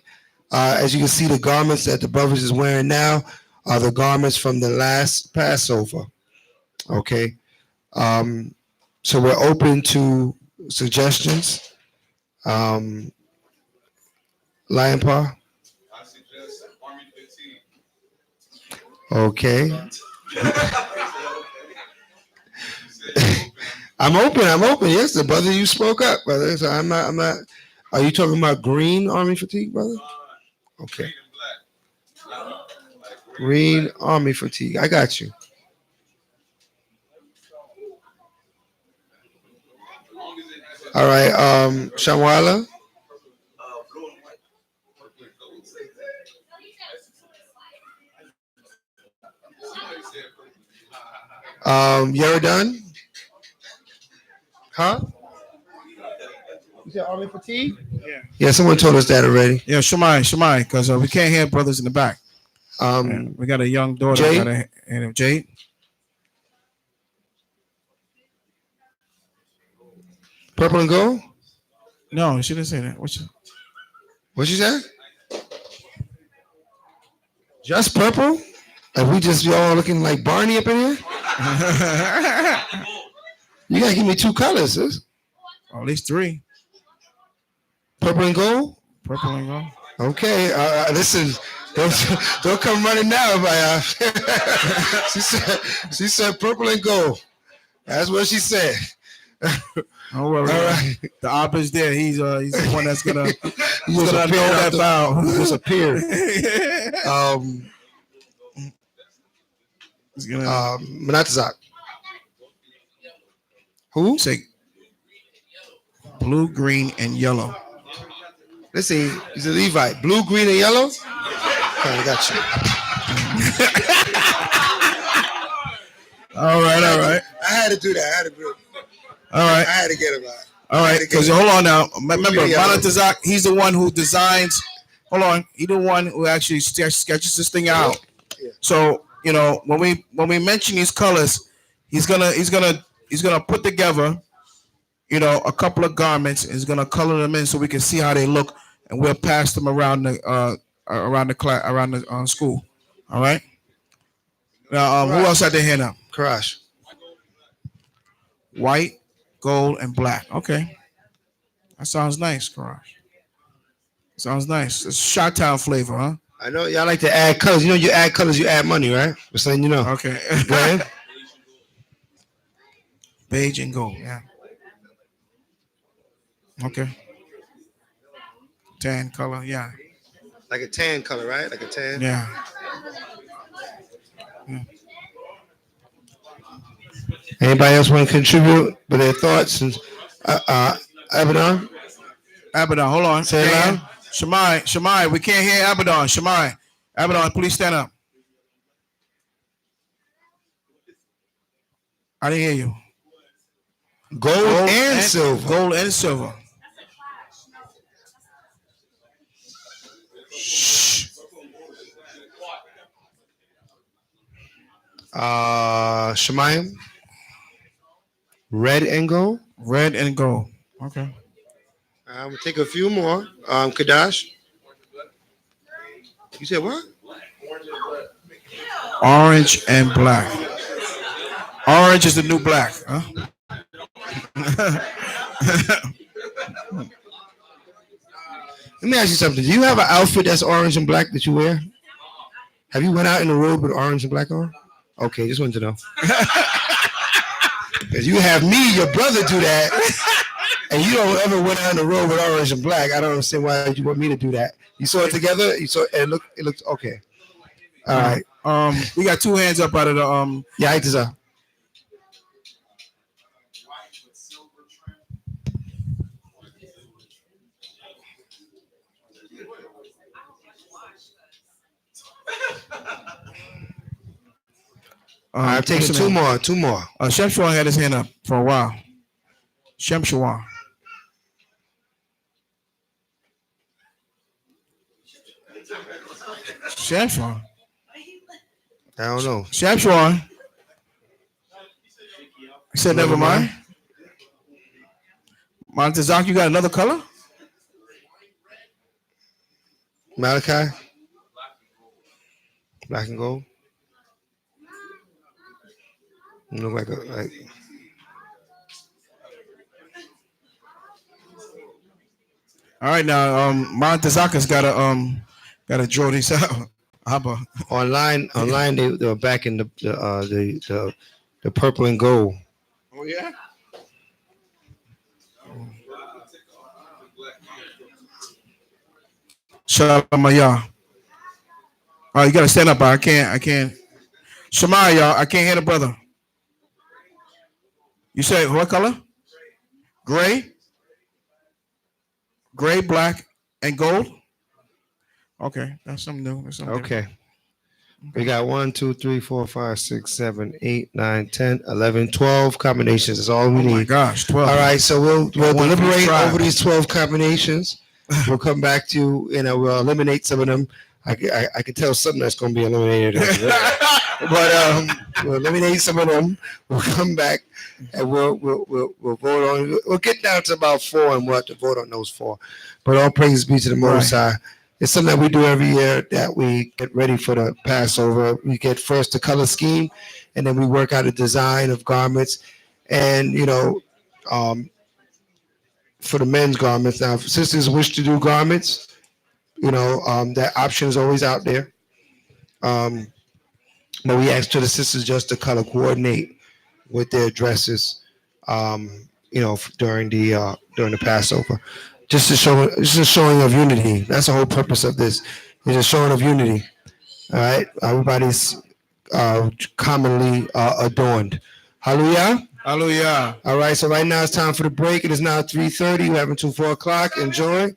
As you can see, the garments that the brothers is wearing now are the garments from the last Passover. Okay. So we're open to suggestions. Lion Paw? I suggest Army 15. Okay. I'm open. Yes, the brother, you spoke up, brother. So I'm not. Are you talking about green army fatigue, brother? Okay. Green army fatigue. I got you. All right. Shamwala. You're done? Huh? You said army fatigue? Yeah. Yeah, someone told us that already. Yeah, Shemai, because we can't hear brothers in the back. We got a young daughter. Jade? Jade. Purple and gold? No, she didn't say that. What she said? Just purple? Like we just all looking like Barney up in here? You gotta give me 2 colors, sis. At least 3. Purple and gold? Purple and gold. Okay, listen, don't come running now. She said purple and gold. That's what she said. Don't worry. All right. The op is there. He's the one that's gonna know that foul. Disappeared. Menatazak. Who? Say blue, green, and yellow. Let's see. He's a Levite. Blue, green, and yellow. Okay, I got you. All right. I had to do that. I had to do it. All right. I had to get it right. All right, because hold on now. Remember, Monatazak, he's the one who designs. Hold on, he's the one who actually sketches this thing out. Yeah. So when we mention these colors, he's gonna put together, a couple of garments. He's gonna color them in so we can see how they look, and we'll pass them around the class, around the school. All right. Now, who else had their hand up? Crash. White, gold, and black. Okay. That sounds nice, Karash. Sounds nice. It's Chi-Town flavor, huh? I know y'all like to add colors. You add colors, you add money, right? Just letting you know. Okay. Go ahead. Beige and gold, yeah. Okay. Tan color, yeah. Like a tan color, right? Like a tan. Yeah. Anybody else want to contribute with their thoughts? And Abaddon? Abaddon, hold on. Say it loud. Shemai, we can't hear Abaddon. Abaddon, please stand up. I didn't hear you. Gold and silver. Gold and silver. Shh. Shemayim. Red and gold. Red and gold. Okay. We'll take a few more. Kadash. You said what? Orange and black. Orange is the new black, huh? Let me ask you something. Do you have an outfit that's orange and black that you wear? Have you went out in the road with orange and black on? Okay, just wanted to know. Because you have me, your brother, do that, and you don't ever went out in the road with orange and black. I don't understand why you want me to do that. You saw it together. You saw it looked okay. All right. We got two hands up out of the Yeah, I just I'm taking two more. Shem Shawan had his hand up for a while. Shem Shawan. Shem Shawan. I don't know. Shem Shawan. He said, never mind. Montezak, you got another color? Malachi? Black and gold? You look like All right, now Montezaka's gotta draw these out. Abba. Online they were back in the purple and gold. Oh yeah. Shalamaya. Oh, you gotta stand up. I can't. Shemaya, y'all. I can't hear the brother. You say what color? Gray, black, and gold. Okay, that's something new. That's something Okay. We got 1, 2, 3, 4, 5, 6, 7, 8, 9, 10, 11, 12 combinations. That's all we need. Oh my gosh, 12. All right, so we'll deliberate over these 12 combinations. We'll come back to we'll eliminate some of them. I can tell something that's going to be eliminated, but we'll eliminate some of them. We'll come back and we'll vote on. We'll get down to about 4 and we'll have to vote on those 4. But all praise be to the Most High. It's something that we do every year that we get ready for the Passover. We get first the color scheme, and then we work out a design of garments, and for the men's garments. Now, if sisters wish to do garments, that option is always out there. But we ask to the sisters just to color coordinate with their dresses, during the Passover, just a showing of unity. That's the whole purpose of this. It's a showing of unity. All right, everybody's commonly adorned. Hallelujah. Hallelujah. All right, so right now it's time for the break. It is now 3:30. You have until 4 o'clock. Enjoy.